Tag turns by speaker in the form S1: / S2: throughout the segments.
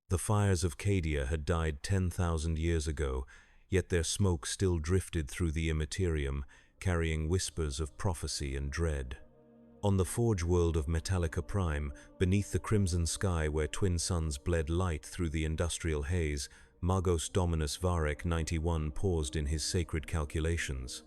S1: The fires of Cadia had died 10,000 years ago, yet their smoke still drifted through the immaterium, carrying whispers of prophecy and dread. On the forge world of Metallica Prime, beneath the crimson sky where twin suns bled light through the industrial haze, Magos Dominus Varec 91 paused in his sacred calculations.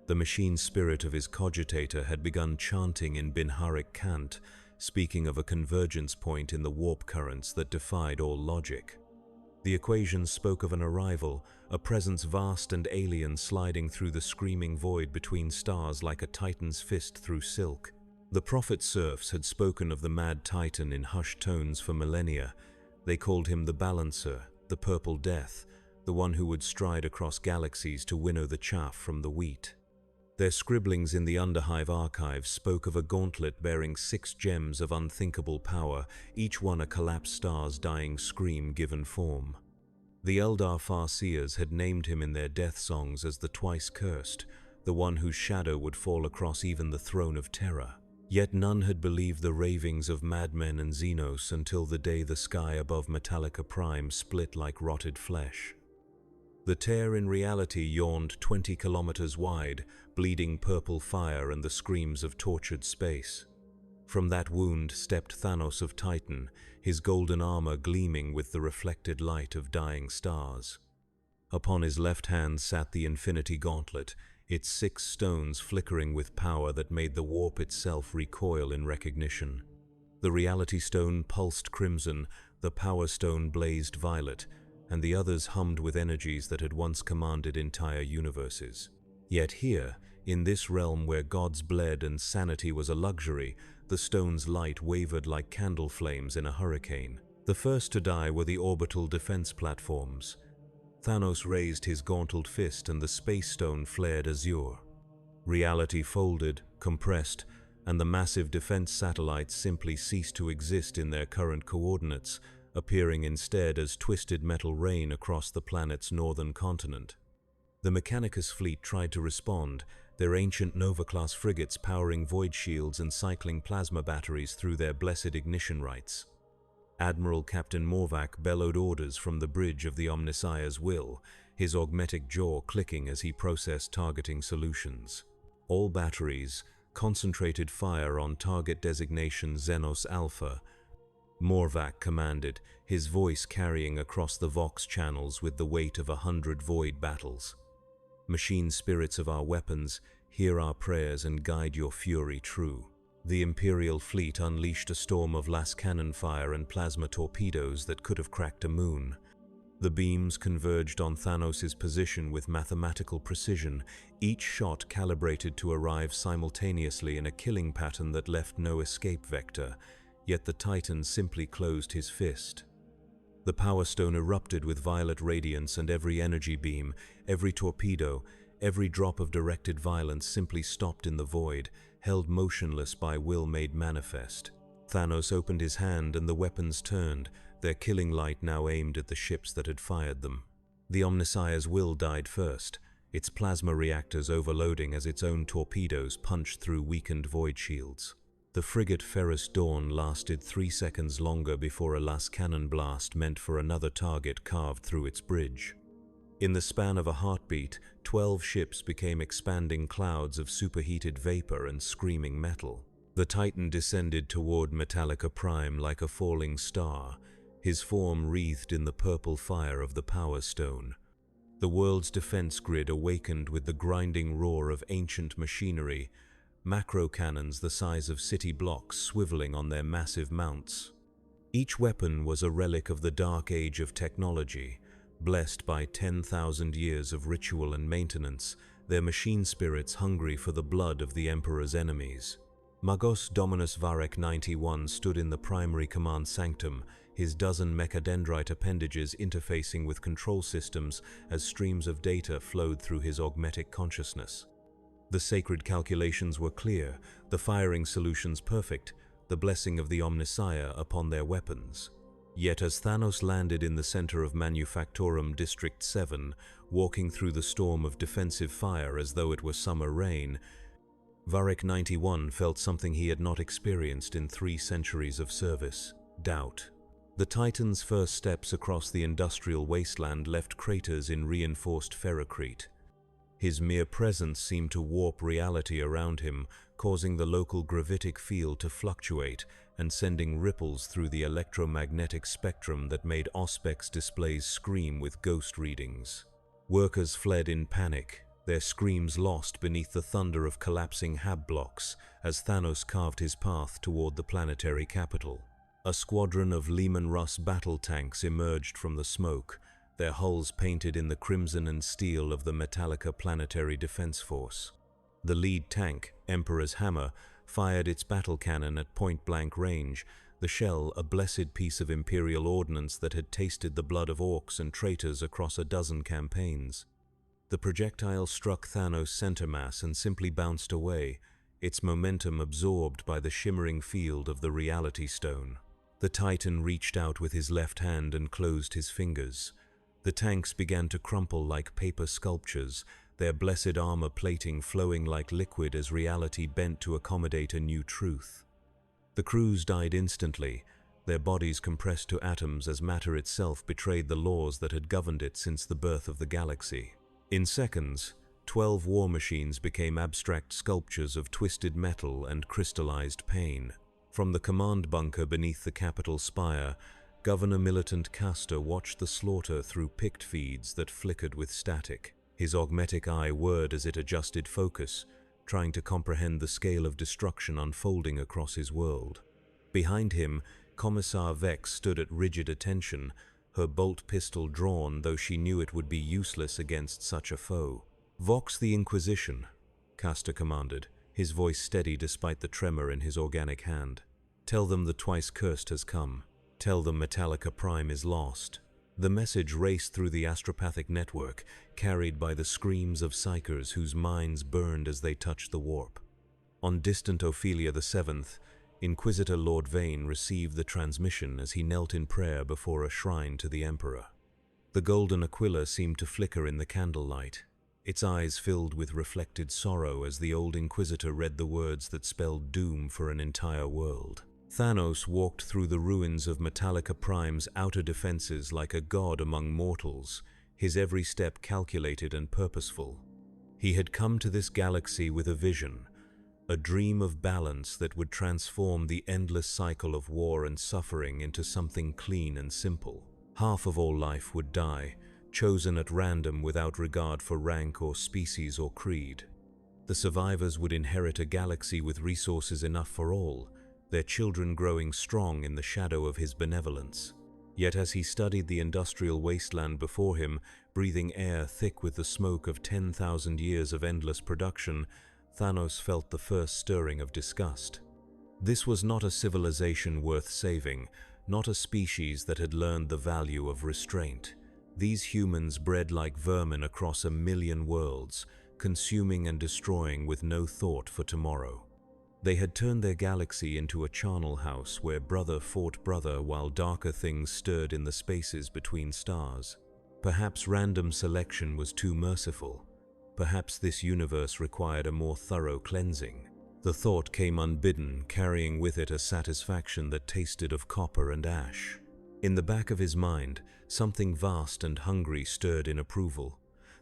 S1: The machine spirit of his cogitator had begun chanting in Binharic cant, speaking of a convergence point in the warp currents that defied all logic. The equations spoke of an arrival, a presence vast and alien sliding through the screaming void between stars like a titan's fist through silk. The prophet serfs had spoken of the mad titan in hushed tones for millennia. They called him the Balancer, the Purple Death, the one who would stride across galaxies to winnow the chaff from the wheat. Their scribblings in the Underhive archives spoke of a gauntlet bearing 6 gems of unthinkable power, each one a collapsed star's dying scream given form. The Eldar Farseers had named him in their death songs as the Twice Cursed, the one whose shadow would fall across even the throne of terror. Yet none had believed the ravings of madmen and Xenos until the day the sky above Metallica Prime split like rotted flesh. The tear in reality yawned 20 kilometers wide, bleeding purple fire and the screams of tortured space. From that wound stepped Thanos of Titan, his golden armor gleaming with the reflected light of dying stars. Upon his left hand sat the Infinity Gauntlet, its 6 stones flickering with power that made the warp itself recoil in recognition. The Reality Stone pulsed crimson, the Power Stone blazed violet, and the others hummed with energies that had once commanded entire universes. Yet here, in this realm where gods bled and sanity was a luxury, the stone's light wavered like candle flames in a hurricane. The first to die were the orbital defense platforms. Thanos raised his gauntlet fist and the space stone flared azure. Reality folded, compressed, and the massive defense satellites simply ceased to exist in their current coordinates, appearing instead as twisted metal rain across the planet's northern continent. The Mechanicus fleet tried to respond, their ancient Nova-class frigates powering void shields and cycling plasma batteries through their blessed ignition rites. Admiral Captain Morvac bellowed orders from the bridge of the Omnissiah's will, his augmetic jaw clicking as he processed targeting solutions. All batteries, concentrated fire on target designation Xenos Alpha. Morvac commanded, his voice carrying across the Vox channels with the weight of 100 void battles. Machine spirits of our weapons, hear our prayers and guide your fury true. The Imperial fleet unleashed a storm of las cannon fire and plasma torpedoes that could have cracked a moon. The beams converged on Thanos' position with mathematical precision, each shot calibrated to arrive simultaneously in a killing pattern that left no escape vector, yet the Titan simply closed his fist. The Power Stone erupted with violet radiance, and every energy beam, every torpedo, every drop of directed violence simply stopped in the void, held motionless by will made manifest. Thanos opened his hand and the weapons turned, their killing light now aimed at the ships that had fired them. The Omnissiah's will died first, its plasma reactors overloading as its own torpedoes punched through weakened void shields. The frigate Ferrous Dawn lasted 3 seconds longer before a las cannon blast meant for another target carved through its bridge. In the span of a heartbeat, 12 ships became expanding clouds of superheated vapor and screaming metal. The Titan descended toward Metallica Prime like a falling star, his form wreathed in the purple fire of the Power Stone. The world's defense grid awakened with the grinding roar of ancient machinery, macro cannons the size of city blocks swiveling on their massive mounts. Each weapon was a relic of the dark age of technology, blessed by 10,000 years of ritual and maintenance, their machine spirits hungry for the blood of the Emperor's enemies. Magos Dominus Varec 91 stood in the primary command sanctum, his dozen mechadendrite appendages interfacing with control systems as streams of data flowed through his augmetic consciousness. The sacred calculations were clear, the firing solutions perfect, the blessing of the Omnissiah upon their weapons. Yet as Thanos landed in the center of Manufactorum District 7, walking through the storm of defensive fire as though it were summer rain, Varec 91 felt something he had not experienced in 3 centuries of service: doubt. The Titan's first steps across the industrial wasteland left craters in reinforced ferrocrete. His mere presence seemed to warp reality around him, causing the local gravitic field to fluctuate and sending ripples through the electromagnetic spectrum that made Auspex displays scream with ghost readings. Workers fled in panic, their screams lost beneath the thunder of collapsing hab blocks as Thanos carved his path toward the planetary capital. A squadron of Lehman Russ battle tanks emerged from the smoke, their hulls painted in the crimson and steel of the Metallica Planetary Defense Force. The lead tank, Emperor's Hammer, fired its battle cannon at point-blank range, the shell a blessed piece of Imperial ordnance that had tasted the blood of orcs and traitors across a dozen campaigns. The projectile struck Thanos' center mass and simply bounced away, its momentum absorbed by the shimmering field of the Reality Stone. The Titan reached out with his left hand and closed his fingers. The tanks began to crumple like paper sculptures, their blessed armor plating flowing like liquid as reality bent to accommodate a new truth. The crews died instantly, their bodies compressed to atoms as matter itself betrayed the laws that had governed it since the birth of the galaxy. In seconds, 12 war machines became abstract sculptures of twisted metal and crystallized pain. From the command bunker beneath the Capitol spire, Governor Militant Castor watched the slaughter through pict feeds that flickered with static. His augmetic eye whirred as it adjusted focus, trying to comprehend the scale of destruction unfolding across his world. Behind him, Commissar Vex stood at rigid attention, her bolt pistol drawn, though she knew it would be useless against such a foe. "Vox the Inquisition," Castor commanded, his voice steady despite the tremor in his organic hand. "Tell them the twice-cursed has come. Tell them Metallica Prime is lost." The message raced through the astropathic network, carried by the screams of psychers whose minds burned as they touched the warp. On distant Ophelia VII, Inquisitor Lord Vane received the transmission as he knelt in prayer before a shrine to the Emperor. The golden Aquila seemed to flicker in the candlelight, its eyes filled with reflected sorrow as the old Inquisitor read the words that spelled doom for an entire world. Thanos walked through the ruins of Metallica Prime's outer defenses like a god among mortals, his every step calculated and purposeful. He had come to this galaxy with a vision, a dream of balance that would transform the endless cycle of war and suffering into something clean and simple. Half of all life would die, chosen at random without regard for rank or species or creed. The survivors would inherit a galaxy with resources enough for all, their children growing strong in the shadow of his benevolence. Yet as he studied the industrial wasteland before him, breathing air thick with the smoke of 10,000 years of endless production, Thanos felt the first stirring of disgust. This was not a civilization worth saving, not a species that had learned the value of restraint. These humans bred like vermin across 1,000,000 worlds, consuming and destroying with no thought for tomorrow. They had turned their galaxy into a charnel house where brother fought brother while darker things stirred in the spaces between stars. Perhaps random selection was too merciful. Perhaps this universe required a more thorough cleansing. The thought came unbidden, carrying with it a satisfaction that tasted of copper and ash. In the back of his mind, something vast and hungry stirred in approval.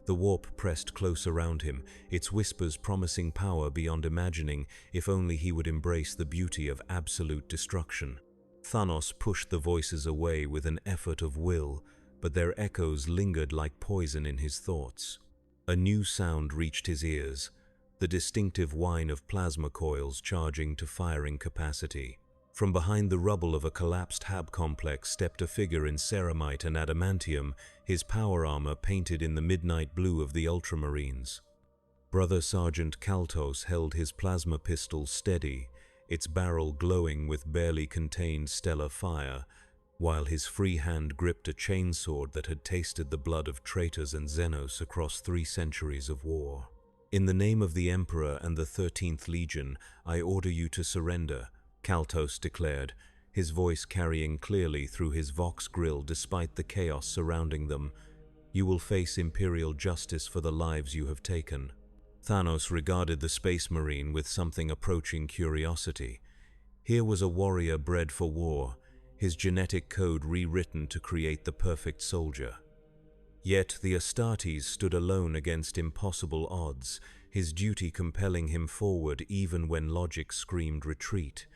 S1: The warp pressed close around him, its whispers promising power beyond imagining if only he would embrace the beauty of absolute destruction. Thanos pushed the voices away with an effort of will, but their echoes lingered like poison in his thoughts. A new sound reached his ears, the distinctive whine of plasma coils charging to firing capacity. From behind the rubble of a collapsed hab complex stepped a figure in ceramite and adamantium, his power armor painted in the midnight blue of the Ultramarines. Brother Sergeant Kaltos held his plasma pistol steady, its barrel glowing with barely contained stellar fire, while his free hand gripped a chainsword that had tasted the blood of traitors and Xenos across 3 centuries of war. "In the name of the Emperor and the 13th Legion, I order you to surrender," Kaltos declared, his voice carrying clearly through his Vox grill despite the chaos surrounding them. "You will face Imperial justice for the lives you have taken." Thanos regarded the Space Marine with something approaching curiosity. Here was a warrior bred for war. his genetic code rewritten to create the perfect soldier. Yet the Astartes stood alone against impossible odds, his duty compelling him forward even when logic screamed retreat.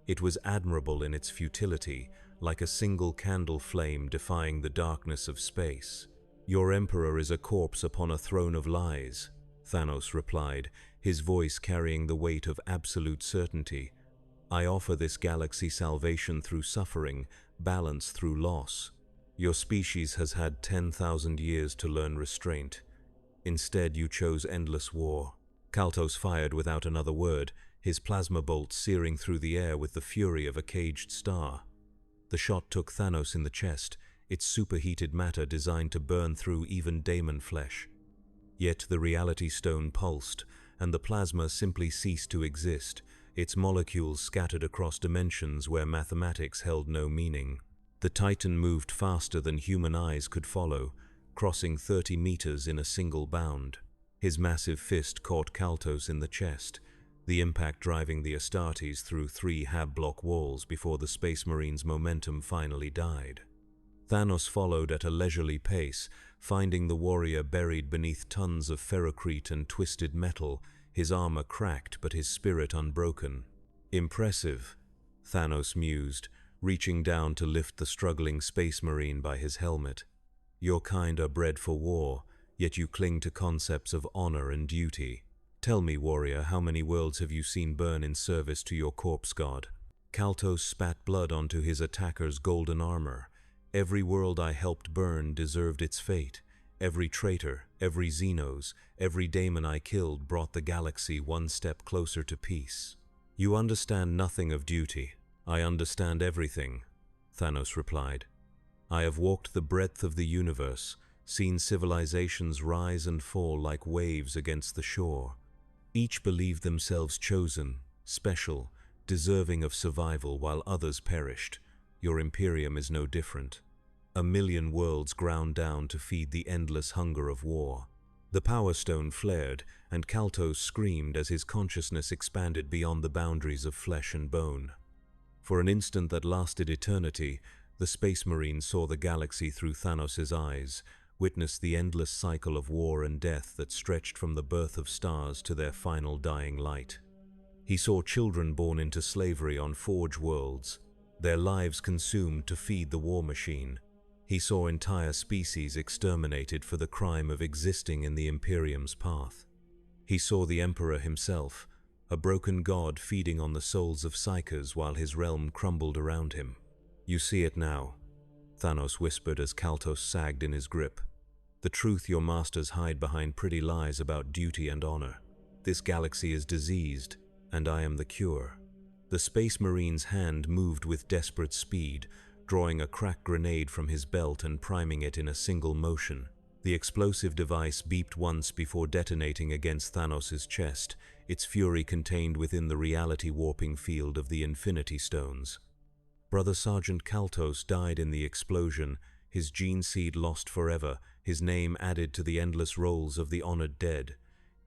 S1: It was admirable in its futility, like a single candle flame defying the darkness of space. "Your emperor is a corpse upon a throne of lies," Thanos replied, his voice carrying the weight of absolute certainty. "I offer this galaxy salvation through suffering, balance through loss. Your species has had 10,000 years to learn restraint. Instead, you chose endless war." Kaltos fired without another word, his plasma bolt searing through the air with the fury of a caged star. The shot took Thanos in the chest, its superheated matter designed to burn through even daemon flesh. Yet the reality stone pulsed, and the plasma simply ceased to exist, its molecules scattered across dimensions where mathematics held no meaning. The Titan moved faster than human eyes could follow, crossing 30 meters in a single bound. His massive fist caught Kaltos in the chest, the impact driving the Astartes through 3 hab-block walls before the Space Marine's momentum finally died. Thanos followed at a leisurely pace, finding the warrior buried beneath tons of ferrocrete and twisted metal, his armor cracked but his spirit unbroken. "Impressive," Thanos mused, reaching down to lift the struggling Space Marine by his helmet. "Your kind are bred for war, yet you cling to concepts of honor and duty. Tell me, warrior, how many worlds have you seen burn in service to your corpse god?" Kaltos spat blood onto his attacker's golden armor. "Every world I helped burn deserved its fate. Every traitor, every Xenos, every daemon I killed brought the galaxy one step closer to peace." "You understand nothing of duty. I understand everything," Thanos replied. "I have walked the breadth of the universe, seen civilizations rise and fall like waves against the shore. Each believed themselves chosen, special, deserving of survival while others perished. Your Imperium is no different. 1,000,000 worlds ground down to feed the endless hunger of war." The Power Stone flared, and Kaltos screamed as his consciousness expanded beyond the boundaries of flesh and bone. For an instant that lasted eternity, the Space Marine saw the galaxy through Thanos' eyes, witnessed the endless cycle of war and death that stretched from the birth of stars to their final dying light. He saw children born into slavery on Forge worlds, their lives consumed to feed the war machine. He saw entire species exterminated for the crime of existing in the Imperium's path. He saw the Emperor himself, a broken god feeding on the souls of psychers while his realm crumbled around him. "You see it now," Thanos whispered as Kaltos sagged in his grip. "The truth your masters hide behind pretty lies about duty and honor. This galaxy is diseased, and I am the cure." The Space Marine's hand moved with desperate speed, drawing a crack grenade from his belt and priming it in a single motion. The explosive device beeped once before detonating against Thanos' chest, its fury contained within the reality-warping field of the Infinity Stones. Brother Sergeant Kaltos died in the explosion, his gene seed lost forever, his name added to the endless rolls of the honored dead.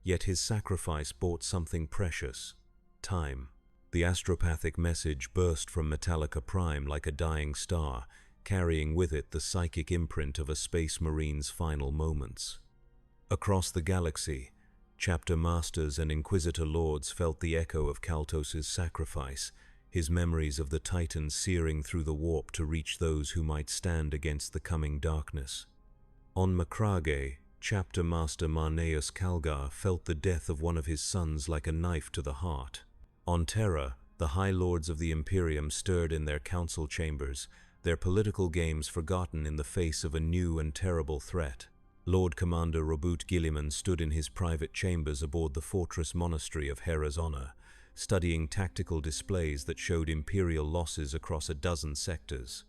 S1: Yet his sacrifice bought something precious: time. The astropathic message burst from Metallica Prime like a dying star, carrying with it the psychic imprint of a Space Marine's final moments. Across the galaxy, Chapter Masters and Inquisitor Lords felt the echo of Kaltos' sacrifice, his memories of the Titan searing through the warp to reach those who might stand against the coming darkness. On Macragge, Chapter Master Marneus Calgar felt the death of one of his sons like a knife to the heart. On Terra, the High Lords of the Imperium stirred in their council chambers, their political games forgotten in the face of a new and terrible threat. Lord Commander Robut Gilliman stood in his private chambers aboard the fortress monastery of Hera's Honor, studying tactical displays that showed Imperial losses across a dozen sectors.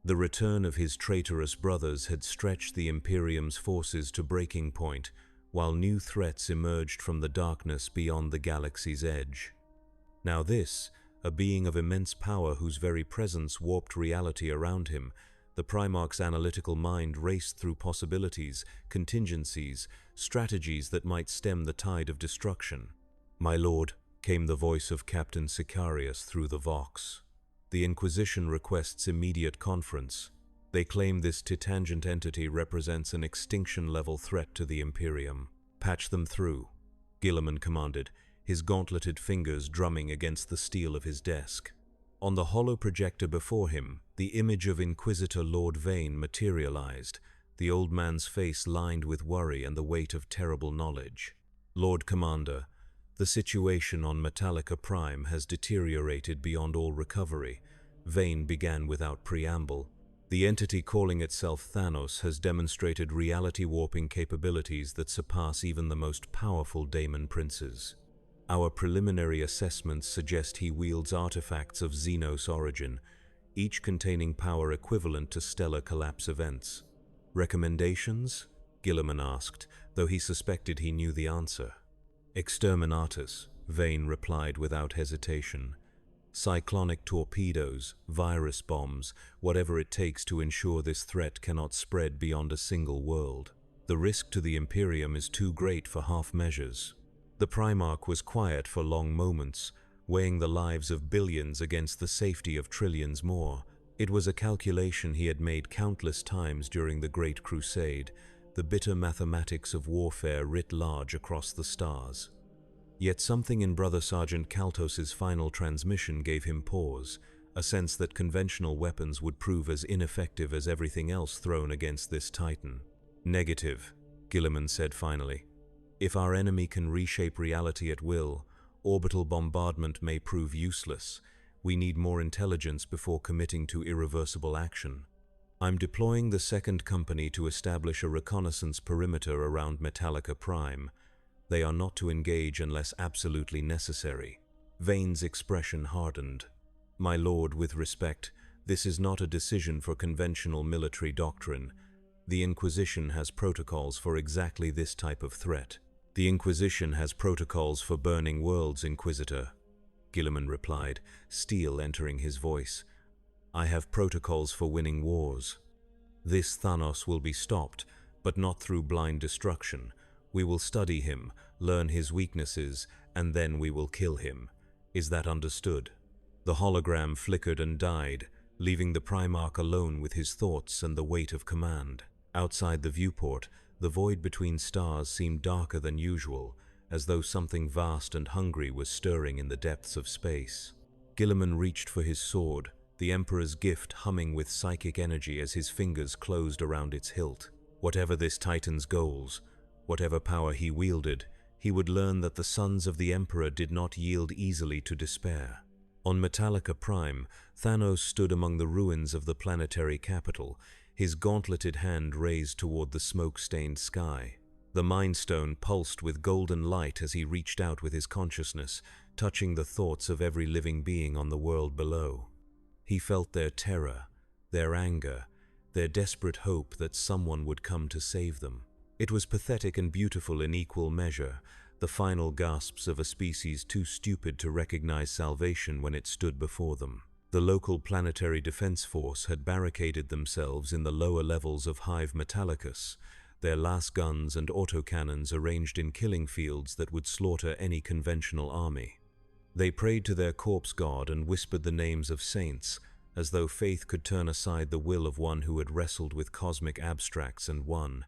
S1: The return of his traitorous brothers had stretched the Imperium's forces to breaking point, while new threats emerged from the darkness beyond the galaxy's edge. Now this, a being of immense power whose very presence warped reality around him, the Primarch's analytical mind raced through possibilities, contingencies, strategies that might stem the tide of destruction. "My lord," came the voice of Captain Sicarius through the Vox. The Inquisition requests immediate conference. They claim this tangent entity represents an extinction-level threat to the Imperium. Patch them through, Guilliman commanded, his gauntleted fingers drumming against the steel of his desk. On the hollow projector before him, the image of Inquisitor Lord Vane materialized, the old man's face lined with worry and the weight of terrible knowledge. Lord Commander, the situation on Metallica Prime has deteriorated beyond all recovery, Vane began without preamble. The entity calling itself Thanos has demonstrated reality-warping capabilities that surpass even the most powerful Daemon princes. Our preliminary assessments suggest he wields artifacts of Xenos origin, each containing power equivalent to stellar collapse events. Recommendations? Guilliman asked, though he suspected he knew the answer. Exterminatus, Vane replied without hesitation. Cyclonic torpedoes, virus bombs, whatever it takes to ensure this threat cannot spread beyond a single world. The risk to the Imperium is too great for half measures. The Primarch was quiet for long moments, weighing the lives of billions against the safety of trillions more. It was a calculation he had made countless times during the Great Crusade, the bitter mathematics of warfare writ large across the stars. Yet something in Brother Sergeant Kaltos's final transmission gave him pause, a sense that conventional weapons would prove as ineffective as everything else thrown against this titan. Negative, Guilliman said finally. If our enemy can reshape reality at will, orbital bombardment may prove useless. We need more intelligence before committing to irreversible action. I'm deploying the second company to establish a reconnaissance perimeter around Metallica Prime. They are not to engage unless absolutely necessary. Vane's expression hardened. My lord, with respect, this is not a decision for conventional military doctrine. The Inquisition has protocols for exactly this type of threat. The Inquisition has protocols for burning worlds, Inquisitor, Guilliman replied, steel entering his voice. I have protocols for winning wars. This Thanos will be stopped, but not through blind destruction. We will study him, learn his weaknesses, and then we will kill him. Is that understood? The hologram flickered and died, leaving the Primarch alone with his thoughts and the weight of command. Outside the viewport, the void between stars seemed darker than usual, as though something vast and hungry was stirring in the depths of space. Guilliman reached for his sword, the Emperor's gift humming with psychic energy as his fingers closed around its hilt. Whatever this Titan's goals, whatever power he wielded, he would learn that the sons of the Emperor did not yield easily to despair. On Metallica Prime, Thanos stood among the ruins of the planetary capital, his gauntleted hand raised toward the smoke-stained sky. The Mind Stone pulsed with golden light as he reached out with his consciousness, touching the thoughts of every living being on the world below. He felt their terror, their anger, their desperate hope that someone would come to save them. It was pathetic and beautiful in equal measure, the final gasps of a species too stupid to recognize salvation when it stood before them. The local planetary defense force had barricaded themselves in the lower levels of Hive Metallicus, their las guns and autocannons arranged in killing fields that would slaughter any conventional army. They prayed to their corpse god and whispered the names of saints, as though faith could turn aside the will of one who had wrestled with cosmic abstracts and won.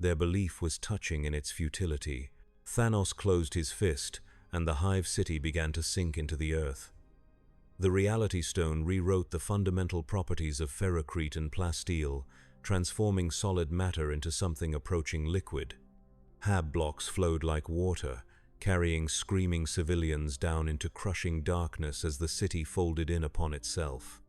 S1: Their belief was touching in its futility. Thanos closed his fist, and the Hive City began to sink into the earth. The Reality Stone rewrote the fundamental properties of ferrocrete and plasteel, transforming solid matter into something approaching liquid. Hab blocks flowed like water, carrying screaming civilians down into crushing darkness as the city folded in upon itself.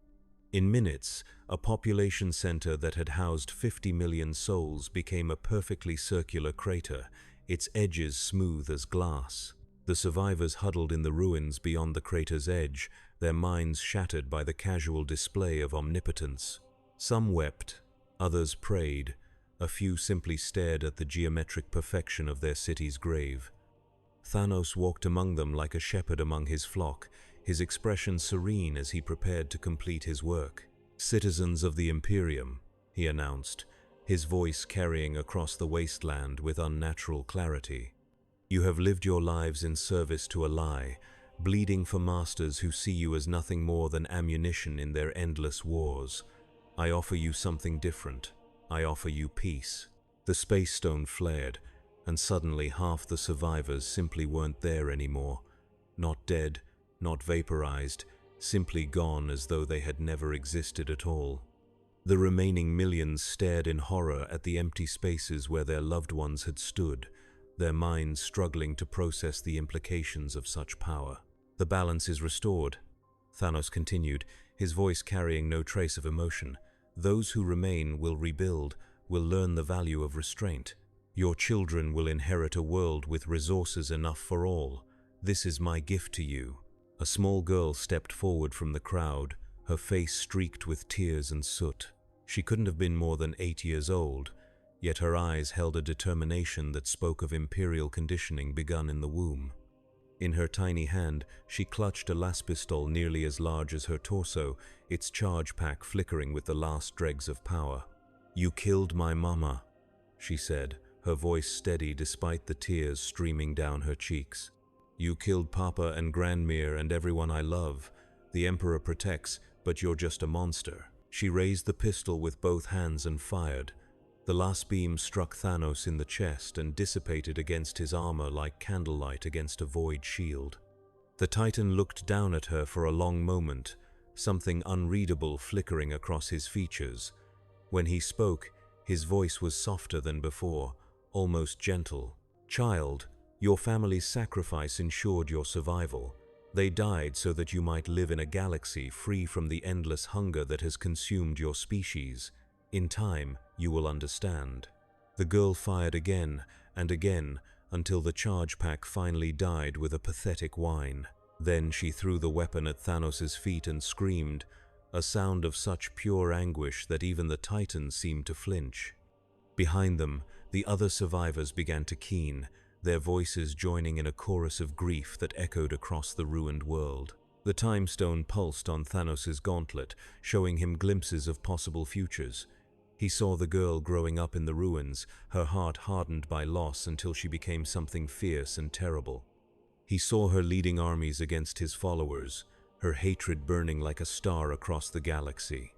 S1: In minutes, a population center that had housed 50 million souls became a perfectly circular crater, its edges smooth as glass. The survivors huddled in the ruins beyond the crater's edge, their minds shattered by the casual display of omnipotence. Some wept, others prayed, a few simply stared at the geometric perfection of their city's grave. Thanos walked among them like a shepherd among his flock, his expression serene as he prepared to complete his work. "Citizens of the Imperium," he announced, his voice carrying across the wasteland with unnatural clarity. "You have lived your lives in service to a lie. bleeding for masters who see you as nothing more than ammunition in their endless wars. I offer you something different. I offer you peace." The space stone flared, and suddenly half the survivors simply weren't there anymore. Not dead, not vaporized, simply gone as though they had never existed at all. The remaining millions stared in horror at the empty spaces where their loved ones had stood, their minds struggling to process the implications of such power. "The balance is restored," Thanos continued, his voice carrying no trace of emotion. "Those who remain will rebuild, will learn the value of restraint. Your children will inherit a world with resources enough for all. This is my gift to you." A small girl stepped forward from the crowd, her face streaked with tears and soot. She couldn't have been more than 8 years old, yet her eyes held a determination that spoke of imperial conditioning begun in the womb. In her tiny hand, she clutched a las pistol nearly as large as her torso, its charge pack flickering with the last dregs of power. "You killed my mama," she said, her voice steady despite the tears streaming down her cheeks. "You killed Papa and Grandmere and everyone I love. The Emperor protects, but you're just a monster." She raised the pistol with both hands and fired. The last beam struck Thanos in the chest and dissipated against his armor like candlelight against a void shield. The Titan looked down at her for a long moment, something unreadable flickering across his features. When he spoke, his voice was softer than before, almost gentle. "Child, your family's sacrifice ensured your survival. They died so that you might live in a galaxy free from the endless hunger that has consumed your species. In time, you will understand." The girl fired again and again until the charge pack finally died with a pathetic whine. Then she threw the weapon at Thanos' feet and screamed, a sound of such pure anguish that even the Titan seemed to flinch. Behind them, the other survivors began to keen, their voices joining in a chorus of grief that echoed across the ruined world. The time stone pulsed on Thanos' gauntlet, showing him glimpses of possible futures. He saw the girl growing up in the ruins, her heart hardened by loss until she became something fierce and terrible. He saw her leading armies against his followers, her hatred burning like a star across the galaxy.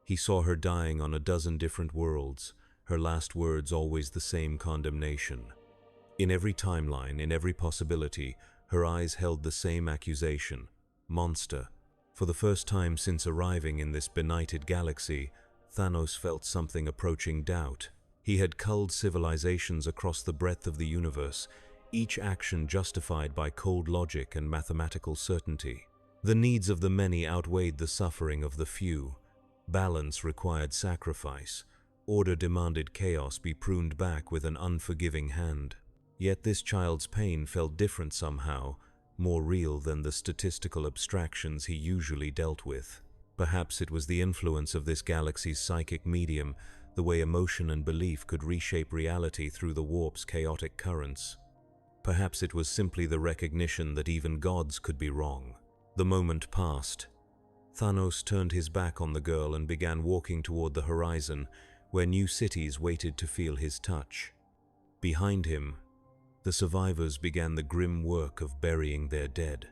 S1: He saw her dying on a dozen different worlds, her last words always the same condemnation. In every timeline, in every possibility, her eyes held the same accusation: monster. For the first time since arriving in this benighted galaxy, Thanos felt something approaching doubt. He had culled civilizations across the breadth of the universe, each action justified by cold logic and mathematical certainty. The needs of the many outweighed the suffering of the few. Balance required sacrifice. Order demanded chaos be pruned back with an unforgiving hand. Yet this child's pain felt different somehow, more real than the statistical abstractions he usually dealt with. Perhaps it was the influence of this galaxy's psychic medium, the way emotion and belief could reshape reality through the warp's chaotic currents. Perhaps it was simply the recognition that even gods could be wrong. The moment passed. Thanos turned his back on the girl and began walking toward the horizon, where new cities waited to feel his touch. Behind him, the survivors began the grim work of burying their dead,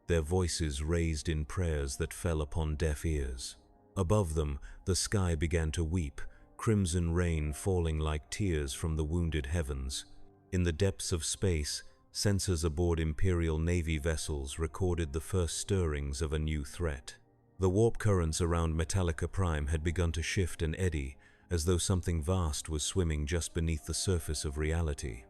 S1: their voices raised in prayers that fell upon deaf ears. Above them, the sky began to weep, crimson rain falling like tears from the wounded heavens. In the depths of space, sensors aboard Imperial Navy vessels recorded the first stirrings of a new threat. The warp currents around Metallica Prime had begun to shift and eddy, as though something vast was swimming just beneath the surface of reality.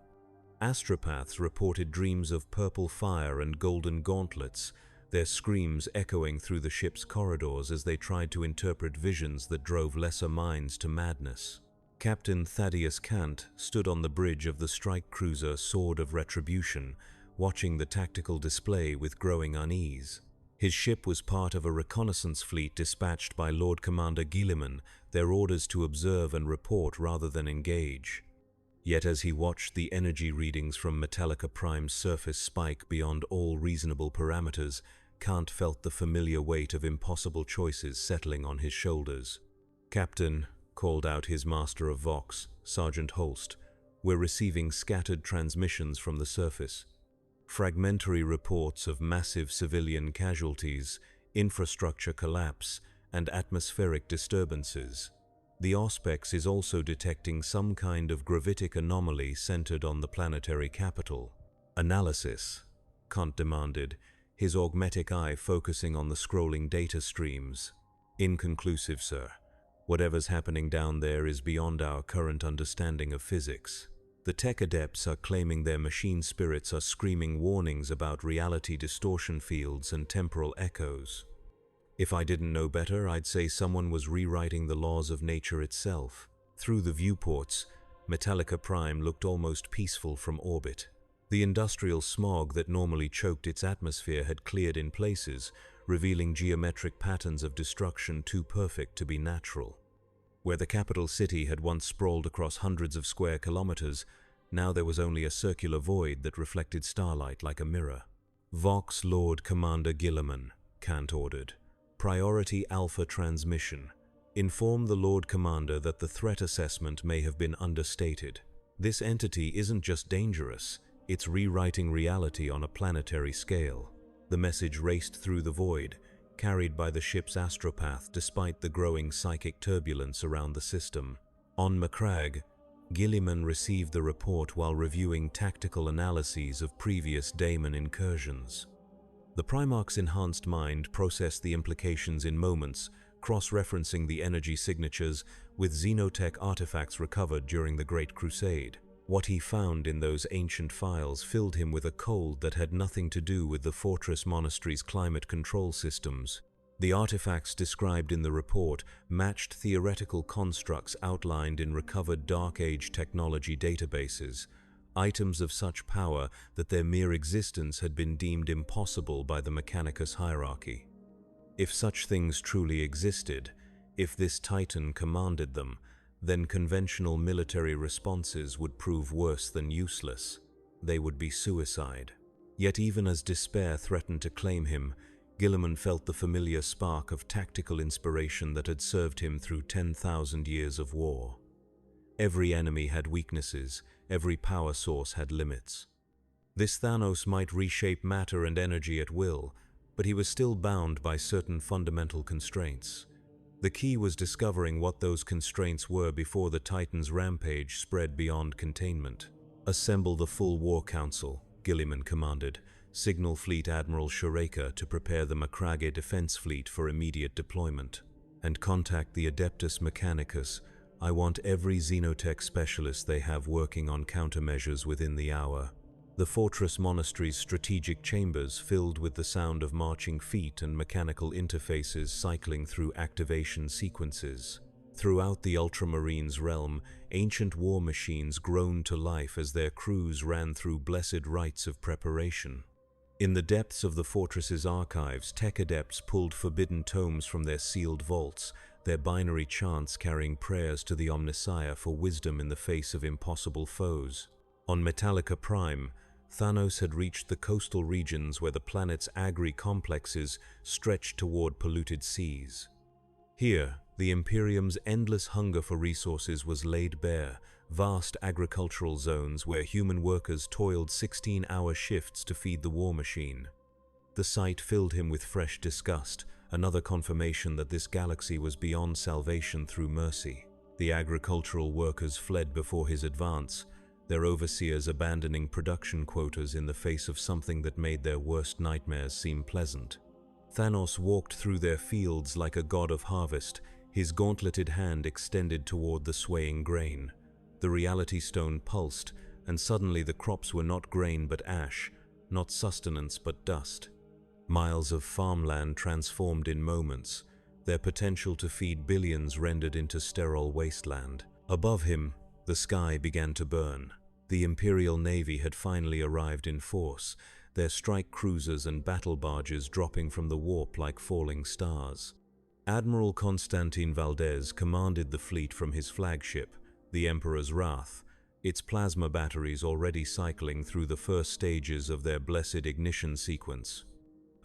S1: Astropaths reported dreams of purple fire and golden gauntlets, their screams echoing through the ship's corridors as they tried to interpret visions that drove lesser minds to madness. Captain Thaddeus Cant stood on the bridge of the strike cruiser Sword of Retribution, watching the tactical display with growing unease. His ship was part of a reconnaissance fleet dispatched by Lord Commander Guilliman, their orders to observe and report rather than engage. Yet as he watched the energy readings from Metallica Prime's surface spike beyond all reasonable parameters, Kant felt the familiar weight of impossible choices settling on his shoulders. "Captain," called out his master of Vox, Sergeant Holst, "we're receiving scattered transmissions from the surface." Fragmentary reports of massive civilian casualties, infrastructure collapse, and atmospheric disturbances. The Auspex is also detecting some kind of gravitic anomaly centered on the planetary capital. Analysis, Kant demanded, his augmetic eye focusing on the scrolling data streams. Inconclusive, sir. Whatever's happening down there is beyond our current understanding of physics. The tech adepts are claiming their machine spirits are screaming warnings about reality distortion fields and temporal echoes. If I didn't know better, I'd say someone was rewriting the laws of nature itself. Through the viewports, Metallica Prime looked almost peaceful from orbit. The industrial smog that normally choked its atmosphere had cleared in places, revealing geometric patterns of destruction too perfect to be natural. Where the capital city had once sprawled across hundreds of square kilometers, now there was only a circular void that reflected starlight like a mirror. Vox Lord Commander Guilliman, Kant ordered. Priority Alpha transmission. Inform the Lord Commander that the threat assessment may have been understated. This entity isn't just dangerous, it's rewriting reality on a planetary scale. The message raced through the void, carried by the ship's astropath despite the growing psychic turbulence around the system. On Macragge, Guilliman received the report while reviewing tactical analyses of previous daemon incursions. The Primarch's enhanced mind processed the implications in moments, cross-referencing the energy signatures with xenotech artifacts recovered during the Great Crusade. What he found in those ancient files filled him with a cold that had nothing to do with the Fortress Monastery's climate control systems. The artifacts described in the report matched theoretical constructs outlined in recovered Dark Age technology databases, items of such power that their mere existence had been deemed impossible by the Mechanicus hierarchy. If such things truly existed, if this Titan commanded them, then conventional military responses would prove worse than useless. They would be suicide. Yet even as despair threatened to claim him, Guilliman felt the familiar spark of tactical inspiration that had served him through 10,000 years of war. Every enemy had weaknesses, every power source had limits. This Thanos might reshape matter and energy at will, but he was still bound by certain fundamental constraints. The key was discovering what those constraints were before the Titan's rampage spread beyond containment. Assemble the full war council, Guilliman commanded. Signal Fleet Admiral Shureka to prepare the Macragge defense fleet for immediate deployment. And contact the Adeptus Mechanicus. I want every xenotech specialist they have working on countermeasures within the hour. The Fortress Monastery's strategic chambers filled with the sound of marching feet and mechanical interfaces cycling through activation sequences. Throughout the Ultramarines' realm, ancient war machines groaned to life as their crews ran through blessed rites of preparation. In the depths of the fortress's archives, tech adepts pulled forbidden tomes from their sealed vaults, their binary chants carrying prayers to the Omnissiah for wisdom in the face of impossible foes. On Metallica Prime, Thanos had reached the coastal regions where the planet's agri-complexes stretched toward polluted seas. Here, the Imperium's endless hunger for resources was laid bare, vast agricultural zones where human workers toiled 16-hour shifts to feed the war machine. The sight filled him with fresh disgust, another confirmation that this galaxy was beyond salvation through mercy. The agricultural workers fled before his advance, their overseers abandoning production quotas in the face of something that made their worst nightmares seem pleasant. Thanos walked through their fields like a god of harvest, his gauntleted hand extended toward the swaying grain. The reality stone pulsed, and suddenly the crops were not grain but ash, not sustenance but dust. Miles of farmland transformed in moments, their potential to feed billions rendered into sterile wasteland. Above him, the sky began to burn. The Imperial Navy had finally arrived in force, their strike cruisers and battle barges dropping from the warp like falling stars. Admiral Constantin Valdez commanded the fleet from his flagship, the Emperor's Wrath, its plasma batteries already cycling through the first stages of their blessed ignition sequence.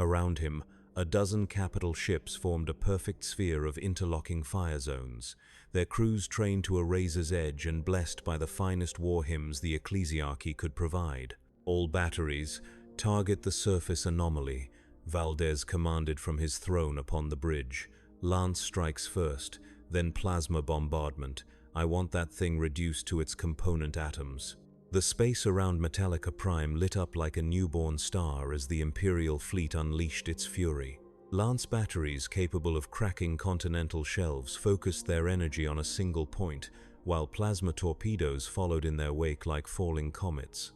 S1: Around him, a dozen capital ships formed a perfect sphere of interlocking fire zones, their crews trained to a razor's edge and blessed by the finest war hymns the ecclesiarchy could provide. All batteries, "Target the surface anomaly," Valdez commanded from his throne upon the bridge. "Lance strikes first, then plasma bombardment. I want that thing reduced to its component atoms." The space around Metallica Prime lit up like a newborn star as the Imperial fleet unleashed its fury. Lance batteries capable of cracking continental shelves focused their energy on a single point, while plasma torpedoes followed in their wake like falling comets.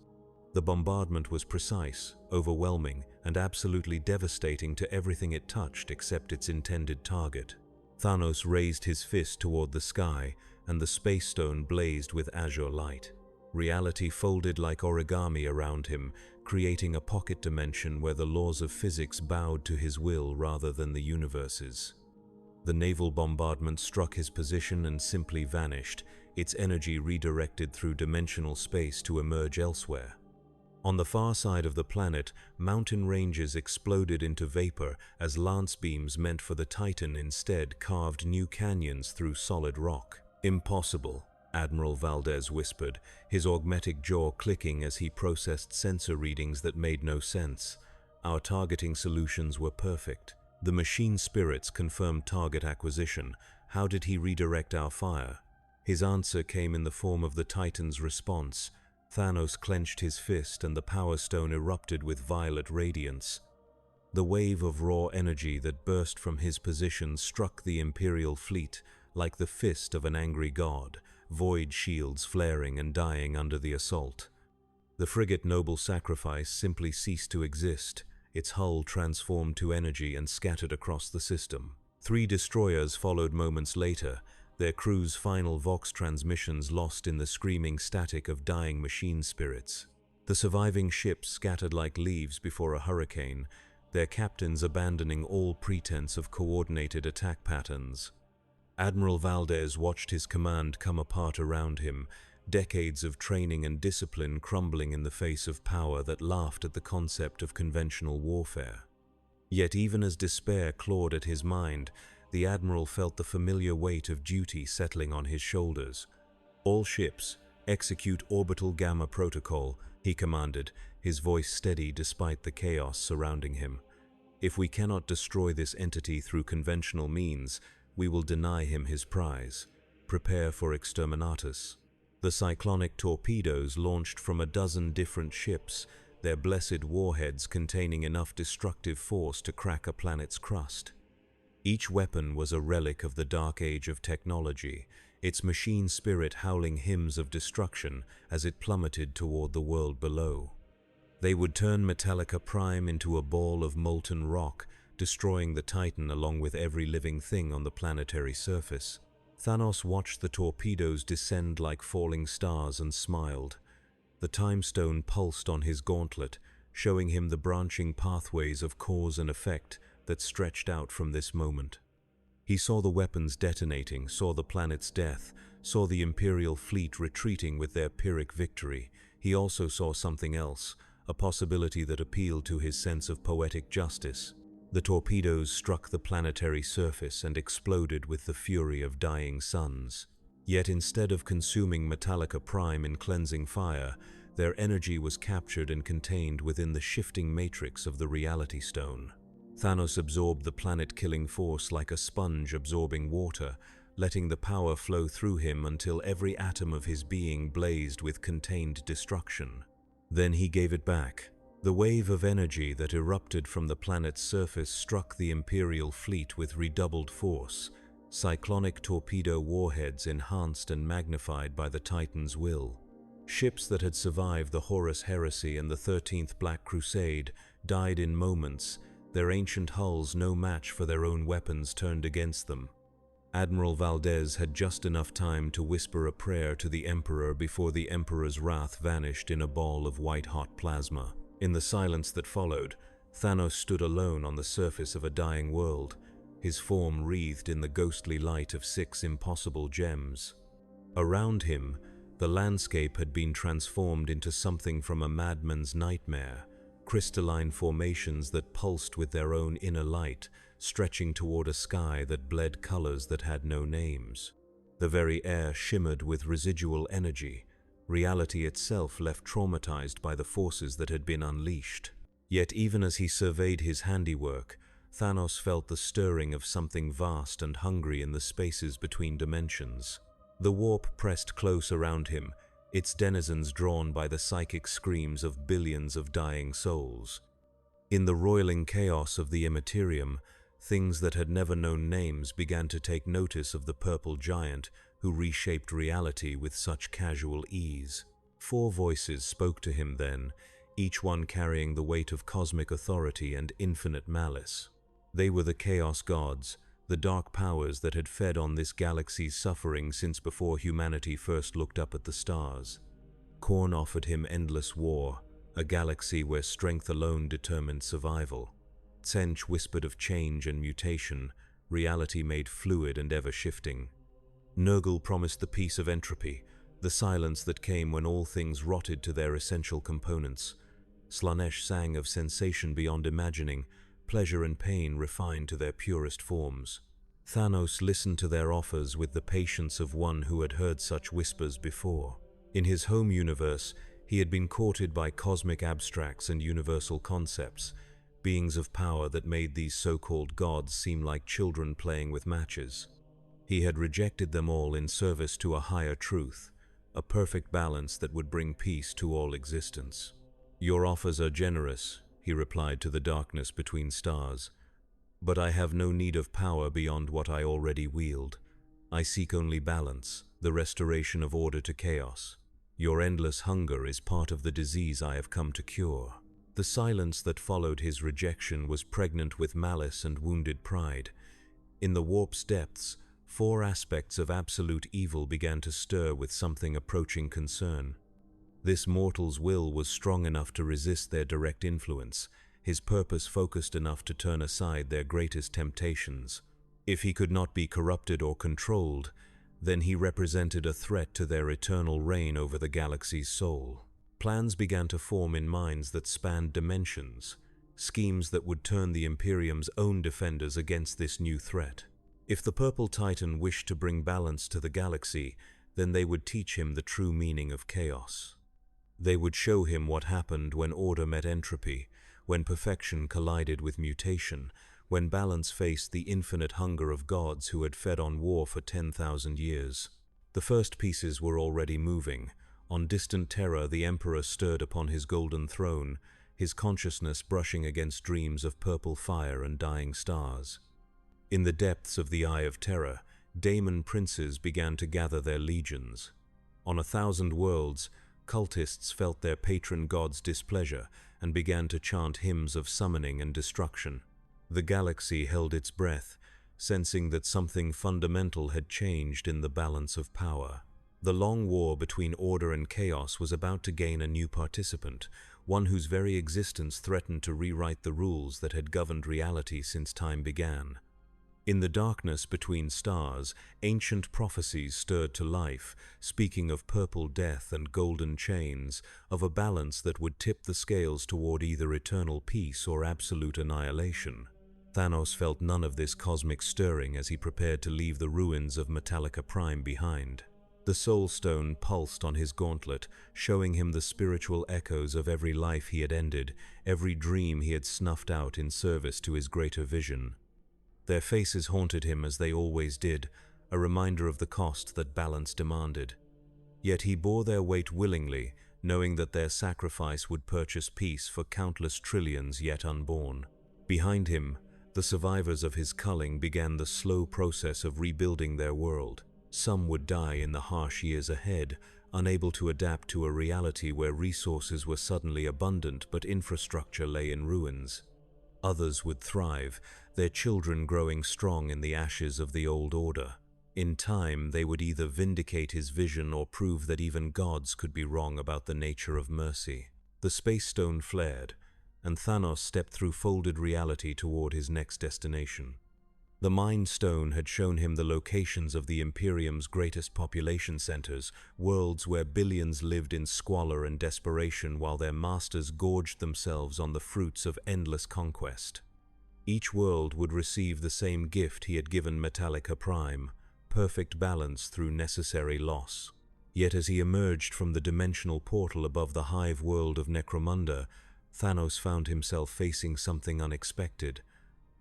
S1: The bombardment was precise, overwhelming, and absolutely devastating to everything it touched except its intended target. Thanos raised his fist toward the sky, and the space stone blazed with azure light. Reality folded like origami around him, creating a pocket dimension where the laws of physics bowed to his will rather than the universe's. The naval bombardment struck his position and simply vanished, its energy redirected through dimensional space to emerge elsewhere. On the far side of the planet, mountain ranges exploded into vapor as lance beams meant for the Titan instead carved new canyons through solid rock. "Impossible," Admiral Valdez whispered, his augmetic jaw clicking as he processed sensor readings that made no sense. "Our targeting solutions were perfect. The machine spirits confirmed target acquisition. How did he redirect our fire?" His answer came in the form of the Titan's response. Thanos clenched his fist and the Power Stone erupted with violet radiance. The wave of raw energy that burst from his position struck the Imperial fleet like the fist of an angry god, void shields flaring and dying under the assault. The frigate Noble Sacrifice simply ceased to exist, its hull transformed to energy and scattered across the system. 3 destroyers followed moments later, their crew's final Vox transmissions lost in the screaming static of dying machine spirits. The surviving ships scattered like leaves before a hurricane, their captains abandoning all pretense of coordinated attack patterns. Admiral Valdez watched his command come apart around him, decades of training and discipline crumbling in the face of power that laughed at the concept of conventional warfare. Yet even as despair clawed at his mind, the Admiral felt the familiar weight of duty settling on his shoulders. "All ships, execute orbital gamma protocol," he commanded, his voice steady despite the chaos surrounding him. "If we cannot destroy this entity through conventional means, we will deny him his prize. Prepare for exterminatus." The cyclonic torpedoes launched from a dozen different ships, their blessed warheads containing enough destructive force to crack a planet's crust. Each weapon was a relic of the dark age of technology, its machine spirit howling hymns of destruction as it plummeted toward the world below. They would turn Metallica Prime into a ball of molten rock, destroying the Titan along with every living thing on the planetary surface. Thanos watched the torpedoes descend like falling stars and smiled. The time stone pulsed on his gauntlet, showing him the branching pathways of cause and effect that stretched out from this moment. He saw the weapons detonating, saw the planet's death, saw the Imperial fleet retreating with their Pyrrhic victory. He also saw something else, a possibility that appealed to his sense of poetic justice. The torpedoes struck the planetary surface and exploded with the fury of dying suns. Yet instead of consuming Metallica Prime in cleansing fire, their energy was captured and contained within the shifting matrix of the Reality Stone. Thanos absorbed the planet-killing force like a sponge absorbing water, letting the power flow through him until every atom of his being blazed with contained destruction. Then he gave it back. The wave of energy that erupted from the planet's surface struck the Imperial fleet with redoubled force, cyclonic torpedo warheads enhanced and magnified by the Titan's will. Ships that had survived the Horus Heresy and the 13th Black Crusade died in moments, their ancient hulls no match for their own weapons turned against them. Admiral Valdez had just enough time to whisper a prayer to the Emperor before the Emperor's wrath vanished in a ball of white-hot plasma. In the silence that followed, Thanos stood alone on the surface of a dying world, his form wreathed in the ghostly light of 6 impossible gems. Around him, the landscape had been transformed into something from a madman's nightmare, crystalline formations that pulsed with their own inner light, stretching toward a sky that bled colors that had no names. The very air shimmered with residual energy, reality itself left traumatized by the forces that had been unleashed. Yet even as he surveyed his handiwork, Thanos felt the stirring of something vast and hungry in the spaces between dimensions. The warp pressed close around him, its denizens drawn by the psychic screams of billions of dying souls. In the roiling chaos of the immaterium, things that had never known names began to take notice of the purple giant who reshaped reality with such casual ease. 4 voices spoke to him then, each one carrying the weight of cosmic authority and infinite malice. They were the Chaos Gods, the dark powers that had fed on this galaxy's suffering since before humanity first looked up at the stars. Khorne offered him endless war, a galaxy where strength alone determined survival. Tsench whispered of change and mutation, reality made fluid and ever-shifting. Nurgle promised the peace of entropy, the silence that came when all things rotted to their essential components. Slaanesh sang of sensation beyond imagining, pleasure and pain refined to their purest forms. Thanos listened to their offers with the patience of one who had heard such whispers before. In his home universe, he had been courted by cosmic abstracts and universal concepts, beings of power that made these so-called gods seem like children playing with matches. He had rejected them all in service to a higher truth, a perfect balance that would bring peace to all existence. "Your offers are generous," he replied to the darkness between stars, "but I have no need of power beyond what I already wield. I seek only balance, the restoration of order to chaos. Your endless hunger is part of the disease I have come to cure." The silence that followed his rejection was pregnant with malice and wounded pride. In the warp's depths, 4 aspects of absolute evil began to stir with something approaching concern. This mortal's will was strong enough to resist their direct influence, his purpose focused enough to turn aside their greatest temptations. If he could not be corrupted or controlled, then he represented a threat to their eternal reign over the galaxy's soul. Plans began to form in minds that spanned dimensions, schemes that would turn the Imperium's own defenders against this new threat. If the Purple Titan wished to bring balance to the galaxy, then they would teach him the true meaning of chaos. They would show him what happened when order met entropy, when perfection collided with mutation, when balance faced the infinite hunger of gods who had fed on war for 10,000 years. The first pieces were already moving. On distant Terra, the Emperor stirred upon his golden throne, his consciousness brushing against dreams of purple fire and dying stars. In the depths of the Eye of Terror, daemon princes began to gather their legions. On 1,000 worlds, cultists felt their patron god's displeasure and began to chant hymns of summoning and destruction. The galaxy held its breath, sensing that something fundamental had changed in the balance of power. The long war between order and chaos was about to gain a new participant, one whose very existence threatened to rewrite the rules that had governed reality since time began. In the darkness between stars, ancient prophecies stirred to life, speaking of purple death and golden chains, of a balance that would tip the scales toward either eternal peace or absolute annihilation. Thanos felt none of this cosmic stirring as he prepared to leave the ruins of Metallica Prime behind. The Soul Stone pulsed on his gauntlet, showing him the spiritual echoes of every life he had ended, every dream he had snuffed out in service to his greater vision. Their faces haunted him as they always did, a reminder of the cost that balance demanded. Yet he bore their weight willingly, knowing that their sacrifice would purchase peace for countless trillions yet unborn. Behind him, the survivors of his culling began the slow process of rebuilding their world. Some would die in the harsh years ahead, unable to adapt to a reality where resources were suddenly abundant but infrastructure lay in ruins. Others would thrive, their children growing strong in the ashes of the old order. In time, they would either vindicate his vision or prove that even gods could be wrong about the nature of mercy. The Space Stone flared, and Thanos stepped through folded reality toward his next destination. The Mind Stone had shown him the locations of the Imperium's greatest population centers, worlds where billions lived in squalor and desperation while their masters gorged themselves on the fruits of endless conquest. Each world would receive the same gift he had given Metallica Prime, perfect balance through necessary loss. Yet as he emerged from the dimensional portal above the hive world of Necromunda, Thanos found himself facing something unexpected.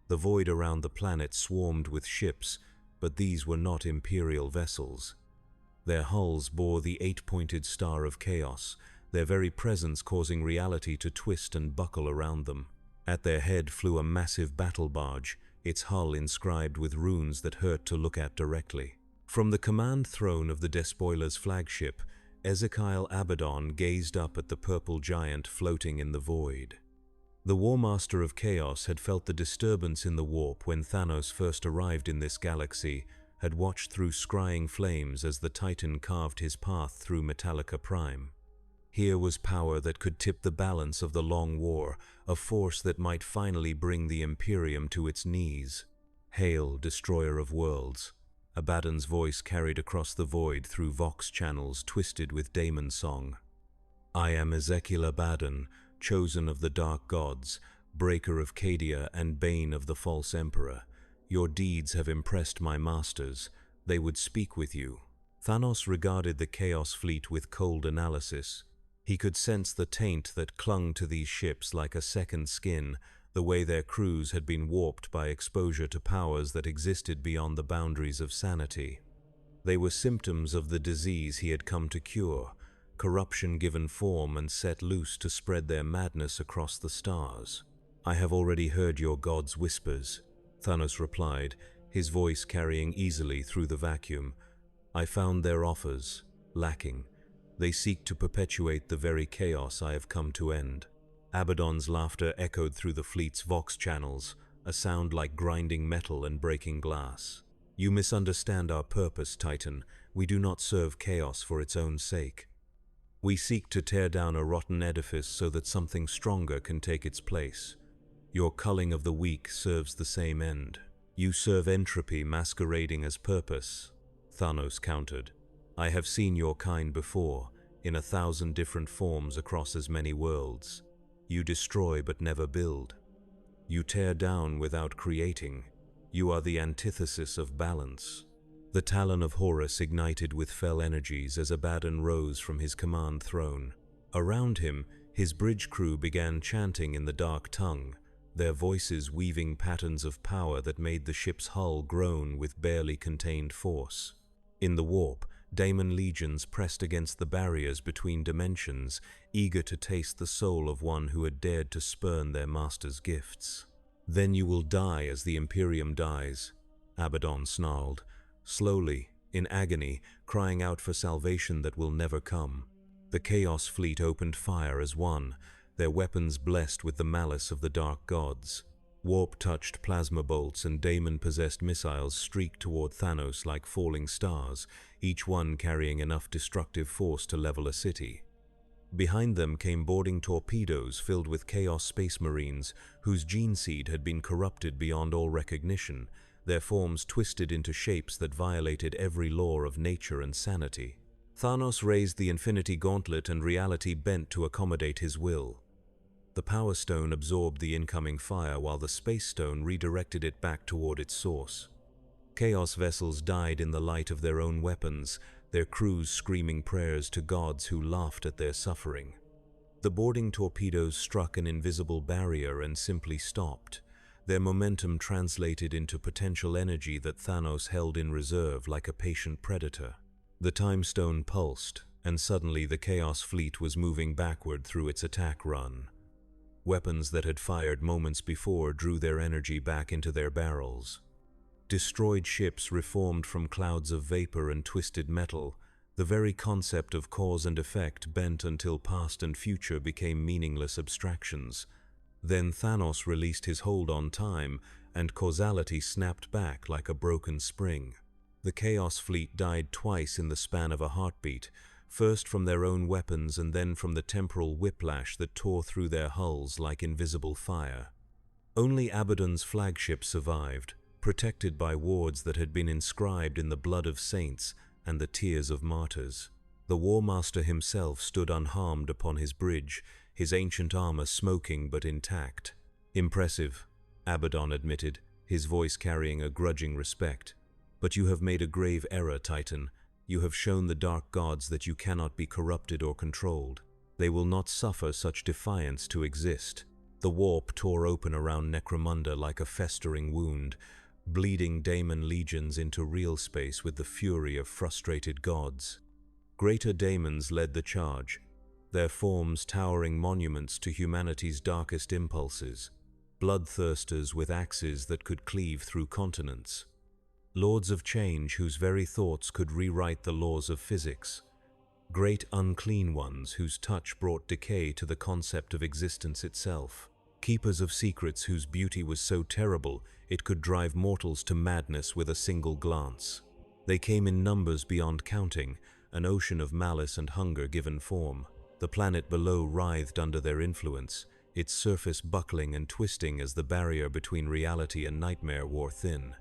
S1: The void around the planet swarmed with ships, but these were not Imperial vessels. Their hulls bore the eight-pointed Star of Chaos, their very presence causing reality to twist and buckle around them. At their head flew a massive battle barge, its hull inscribed with runes that hurt to look at directly. From the command throne of the Despoiler's flagship, Ezekiel Abaddon gazed up at the purple giant floating in the void. The Warmaster of Chaos had felt the disturbance in the warp when Thanos first arrived in this galaxy, had watched through scrying flames as the Titan carved his path through Metallica Prime. Here was power that could tip the balance of the long war, a force that might finally bring the Imperium to its knees. "Hail, destroyer of worlds." Abaddon's voice carried across the void through vox channels twisted with daemon song. "I am Ezekiel Abaddon, chosen of the dark gods, breaker of Cadia and bane of the false emperor. Your deeds have impressed my masters. They would speak with you." Thanos regarded the Chaos fleet with cold analysis. He could sense the taint that clung to these ships like a second skin, the way their crews had been warped by exposure to powers that existed beyond the boundaries of sanity. They were symptoms of the disease he had come to cure, corruption given form and set loose to spread their madness across the stars. "I have already heard your gods' whispers," Thanos replied, his voice carrying easily through the vacuum. "I found their offers lacking. They seek to perpetuate the very chaos I have come to end." Abaddon's laughter echoed through the fleet's vox channels, a sound like grinding metal and breaking glass. "You misunderstand our purpose, Titan. We do not serve chaos for its own sake. We seek to tear down a rotten edifice so that something stronger can take its place. Your culling of the weak serves the same end. You serve entropy masquerading as purpose," Thanos countered. "I have seen your kind before, in 1,000 different forms across as many worlds. You destroy but never build. You tear down without creating. You are the antithesis of balance." The Talon of Horus ignited with fell energies as Abaddon rose from his command throne. Around him, his bridge crew began chanting in the dark tongue, their voices weaving patterns of power that made the ship's hull groan with barely contained force. In the warp, daemon legions pressed against the barriers between dimensions, eager to taste the soul of one who had dared to spurn their master's gifts. "Then you will die as the Imperium dies," Abaddon snarled, slowly, in agony, crying out for salvation that will never come. The Chaos fleet opened fire as one, their weapons blessed with the malice of the dark gods. Warp-touched plasma bolts and daemon-possessed missiles streaked toward Thanos like falling stars, each one carrying enough destructive force to level a city. Behind them came boarding torpedoes filled with Chaos Space Marines, whose gene seed had been corrupted beyond all recognition, their forms twisted into shapes that violated every law of nature and sanity. Thanos raised the Infinity Gauntlet and reality bent to accommodate his will. The Power Stone absorbed the incoming fire while the Space Stone redirected it back toward its source. Chaos vessels died in the light of their own weapons, their crews screaming prayers to gods who laughed at their suffering. The boarding torpedoes struck an invisible barrier and simply stopped, their momentum translated into potential energy that Thanos held in reserve like a patient predator. The Time Stone pulsed, and suddenly the Chaos fleet was moving backward through its attack run. Weapons that had fired moments before drew their energy back into their barrels. Destroyed ships reformed from clouds of vapor and twisted metal, the very concept of cause and effect bent until past and future became meaningless abstractions. Then Thanos released his hold on time, and causality snapped back like a broken spring. The Chaos fleet died twice in the span of a heartbeat, first from their own weapons and then from the temporal whiplash that tore through their hulls like invisible fire. Only Abaddon's flagship survived, protected by wards that had been inscribed in the blood of saints and the tears of martyrs. The Warmaster himself stood unharmed upon his bridge, his ancient armor smoking but intact. "Impressive," Abaddon admitted, his voice carrying a grudging respect. "But you have made a grave error, Titan. You have shown the dark gods that you cannot be corrupted or controlled. They will not suffer such defiance to exist. The warp tore open around Necromunda like a festering wound, bleeding daemon legions into real space with the fury of frustrated gods. Greater daemons led the charge, their forms towering monuments to humanity's darkest impulses, bloodthirsters with axes that could cleave through continents, lords of change whose very thoughts could rewrite the laws of physics, great unclean ones whose touch brought decay to the concept of existence itself, keepers of secrets whose beauty was so terrible it could drive mortals to madness with a single glance. They came in numbers beyond counting, an ocean of malice and hunger given form. The planet below writhed under their influence, its surface buckling and twisting as the barrier between reality and nightmare wore thin.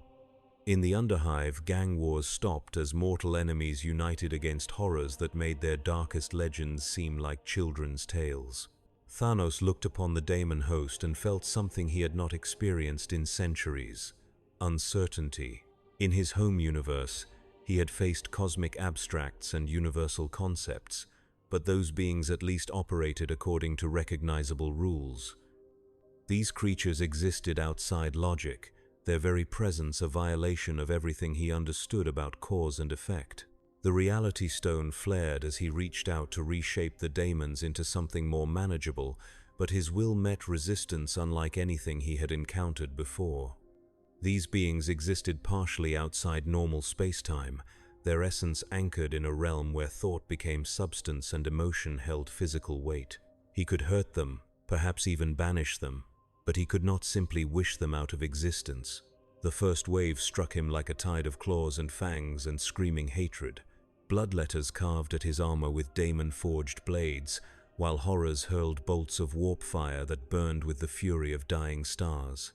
S1: In the Underhive, gang wars stopped as mortal enemies united against horrors that made their darkest legends seem like children's tales. Thanos looked upon the daemon host and felt something he had not experienced in centuries: uncertainty. In his home universe, he had faced cosmic abstracts and universal concepts, but those beings at least operated according to recognizable rules. These creatures existed outside logic, their very presence a violation of everything he understood about cause and effect. The reality stone flared as he reached out to reshape the daemons into something more manageable, but his will met resistance unlike anything he had encountered before. These beings existed partially outside normal space-time, their essence anchored in a realm where thought became substance and emotion held physical weight. He could hurt them, perhaps even banish them, but he could not simply wish them out of existence. The first wave struck him like a tide of claws and fangs and screaming hatred. Bloodletters carved at his armor with daemon-forged blades, while horrors hurled bolts of warp fire that burned with the fury of dying stars.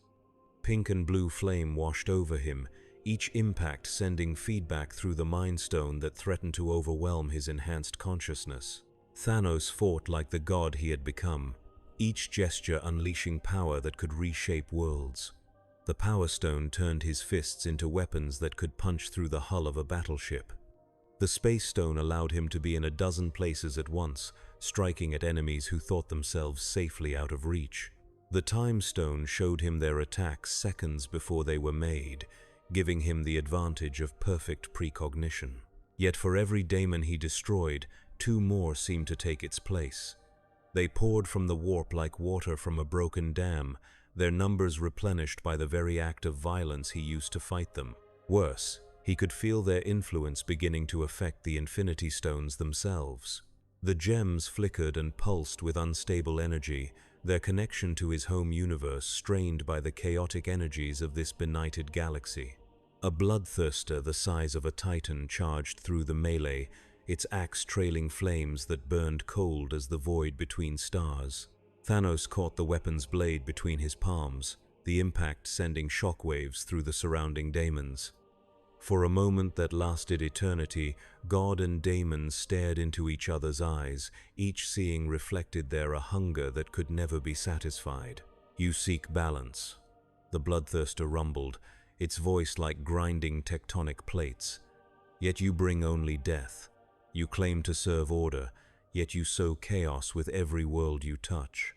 S1: Pink and blue flame washed over him, each impact sending feedback through the Mind Stone that threatened to overwhelm his enhanced consciousness. Thanos fought like the god he had become, each gesture unleashing power that could reshape worlds. The Power Stone turned his fists into weapons that could punch through the hull of a battleship. The Space Stone allowed him to be in a dozen places at once, striking at enemies who thought themselves safely out of reach. The Time Stone showed him their attacks seconds before they were made, giving him the advantage of perfect precognition. Yet for every daemon he destroyed, two more seemed to take its place. They poured from the warp like water from a broken dam, their numbers replenished by the very act of violence he used to fight them. Worse, he could feel their influence beginning to affect the Infinity Stones themselves. The gems flickered and pulsed with unstable energy, their connection to his home universe strained by the chaotic energies of this benighted galaxy. A bloodthirster the size of a titan charged through the melee, its axe trailing flames that burned cold as the void between stars. Thanos caught the weapon's blade between his palms, the impact sending shockwaves through the surrounding daemons. For a moment that lasted eternity, god and daemon stared into each other's eyes, each seeing reflected there a hunger that could never be satisfied. "You seek balance," the bloodthirster rumbled, its voice like grinding tectonic plates. "Yet you bring only death. You claim to serve order, yet you sow chaos with every world you touch.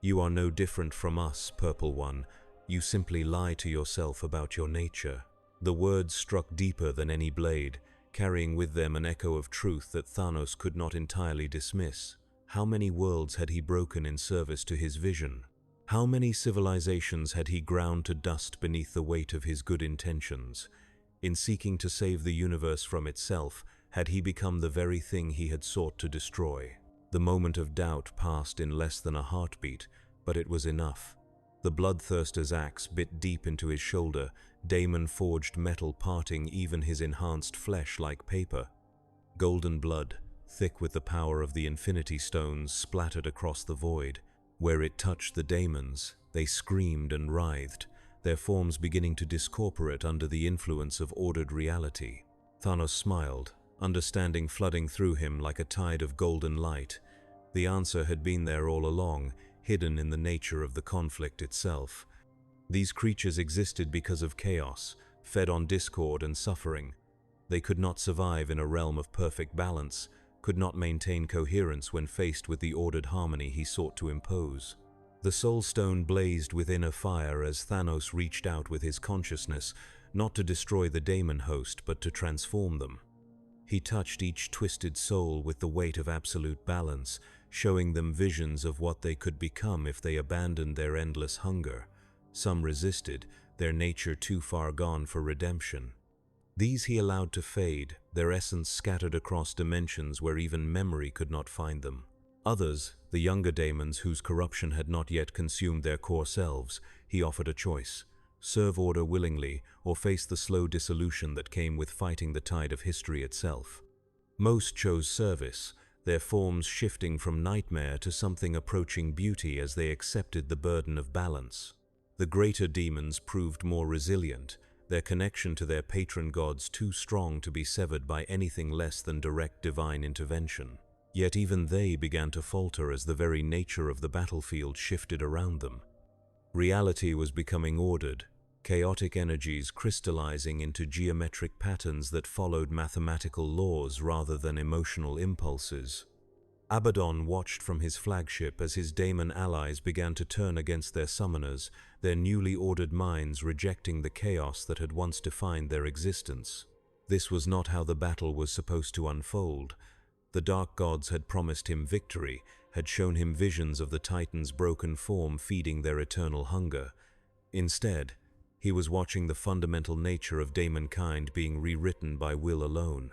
S1: You are no different from us, Purple One. You simply lie to yourself about your nature." The words struck deeper than any blade, carrying with them an echo of truth that Thanos could not entirely dismiss. How many worlds had he broken in service to his vision? How many civilizations had he ground to dust beneath the weight of his good intentions? In seeking to save the universe from itself, had he become the very thing he had sought to destroy? The moment of doubt passed in less than a heartbeat, but it was enough. The bloodthirster's axe bit deep into his shoulder, daemon-forged metal parting even his enhanced flesh like paper. Golden blood, thick with the power of the Infinity Stones, splattered across the void. Where it touched the daemons, they screamed and writhed, their forms beginning to discorporate under the influence of ordered reality. Thanos smiled, understanding flooding through him like a tide of golden light. The answer had been there all along, hidden in the nature of the conflict itself. These creatures existed because of chaos, fed on discord and suffering. They could not survive in a realm of perfect balance, could not maintain coherence when faced with the ordered harmony he sought to impose. The Soul Stone blazed within a fire as Thanos reached out with his consciousness, not to destroy the daemon host but to transform them. He touched each twisted soul with the weight of absolute balance, showing them visions of what they could become if they abandoned their endless hunger. Some resisted, their nature too far gone for redemption. These he allowed to fade, their essence scattered across dimensions where even memory could not find them. Others, the younger daemons whose corruption had not yet consumed their core selves, he offered a choice: serve order willingly or face the slow dissolution that came with fighting the tide of history itself. Most chose service, their forms shifting from nightmare to something approaching beauty as they accepted the burden of balance. The greater demons proved more resilient, their connection to their patron gods too strong to be severed by anything less than direct divine intervention. Yet even they began to falter as the very nature of the battlefield shifted around them. Reality was becoming ordered, chaotic energies crystallizing into geometric patterns that followed mathematical laws rather than emotional impulses. Abaddon watched from his flagship as his daemon allies began to turn against their summoners, their newly ordered minds rejecting the chaos that had once defined their existence. This was not how the battle was supposed to unfold. The dark gods had promised him victory, had shown him visions of the Titan's broken form feeding their eternal hunger. Instead, he was watching the fundamental nature of daemonkind being rewritten by will alone.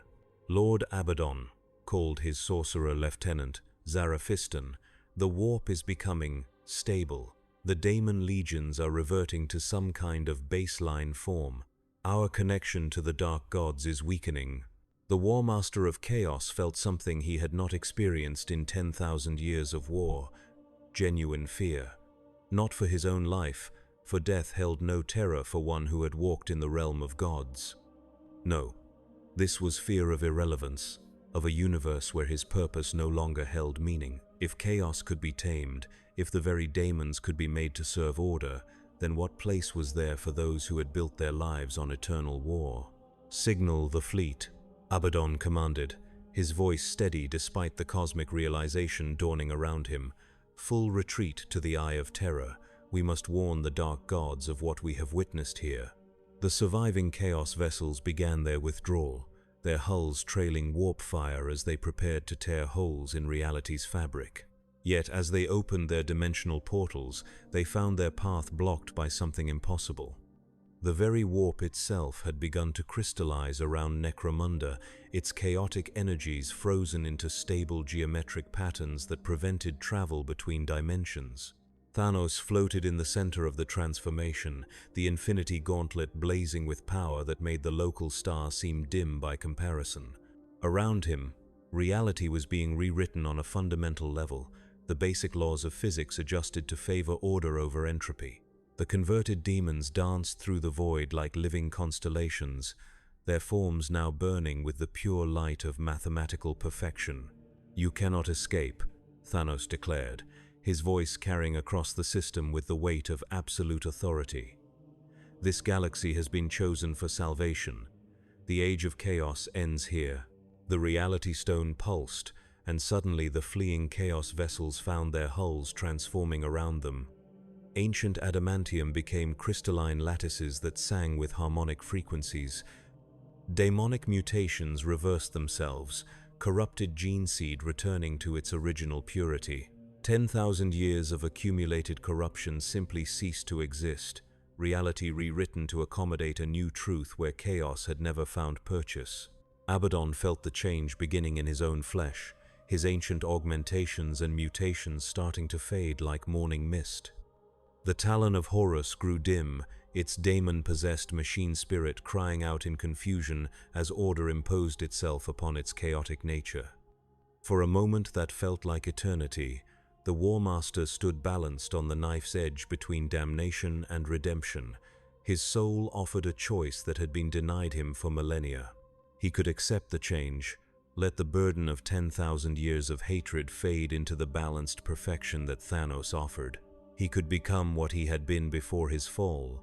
S1: Lord Abaddon called his sorcerer lieutenant, Zaraphiston, "The warp is becoming stable. The daemon legions are reverting to some kind of baseline form. Our connection to the dark gods is weakening." The War Master of Chaos felt something he had not experienced in 10,000 years of war: genuine fear. Not for his own life, for death held no terror for one who had walked in the realm of gods. No, this was fear of irrelevance, of a universe where his purpose no longer held meaning. If chaos could be tamed, if the very daemons could be made to serve order, then what place was there for those who had built their lives on eternal war? "Signal the fleet," Abaddon commanded, his voice steady despite the cosmic realization dawning around him. "Full retreat to the Eye of Terror. We must warn the dark gods of what we have witnessed here." The surviving Chaos vessels began their withdrawal, their hulls trailing warp fire as they prepared to tear holes in reality's fabric. Yet as they opened their dimensional portals, they found their path blocked by something impossible. The very warp itself had begun to crystallize around Necromunda, its chaotic energies frozen into stable geometric patterns that prevented travel between dimensions. Thanos floated in the center of the transformation, the infinity gauntlet blazing with power that made the local star seem dim by comparison. Around him, reality was being rewritten on a fundamental level, the basic laws of physics adjusted to favor order over entropy. The converted demons danced through the void like living constellations, their forms now burning with the pure light of mathematical perfection. "You cannot escape," Thanos declared, his voice carrying across the system with the weight of absolute authority. "This galaxy has been chosen for salvation. The age of chaos ends here." The reality stone pulsed, and suddenly the fleeing chaos vessels found their hulls transforming around them. Ancient adamantium became crystalline lattices that sang with harmonic frequencies. Daemonic mutations reversed themselves, corrupted gene seed returning to its original purity. 10,000 years of accumulated corruption simply ceased to exist, reality rewritten to accommodate a new truth where chaos had never found purchase. Abaddon felt the change beginning in his own flesh, his ancient augmentations and mutations starting to fade like morning mist. The Talon of Horus grew dim, its daemon-possessed machine spirit crying out in confusion as order imposed itself upon its chaotic nature. For a moment that felt like eternity, the War Master stood balanced on the knife's edge between damnation and redemption. His soul offered a choice that had been denied him for millennia. He could accept the change, let the burden of 10,000 years of hatred fade into the balanced perfection that Thanos offered. He could become what he had been before his fall,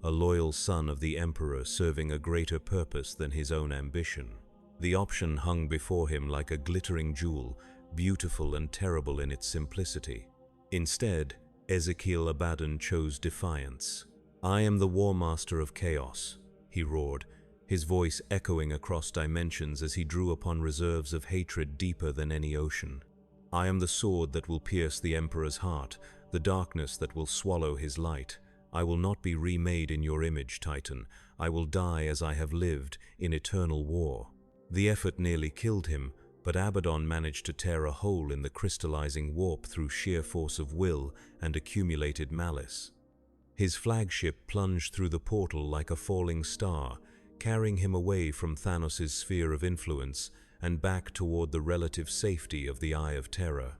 S1: a loyal son of the Emperor serving a greater purpose than his own ambition. The option hung before him like a glittering jewel, beautiful and terrible in its simplicity. Instead, Ezekiel Abaddon chose defiance. "I am the War Master of Chaos," he roared, his voice echoing across dimensions as he drew upon reserves of hatred deeper than any ocean. "I am the sword that will pierce the Emperor's heart, the darkness that will swallow his light. I will not be remade in your image, Titan. I will die as I have lived, in eternal war." The effort nearly killed him, but Abaddon managed to tear a hole in the crystallizing warp through sheer force of will and accumulated malice. His flagship plunged through the portal like a falling star, carrying him away from Thanos' sphere of influence and back toward the relative safety of the Eye of Terror.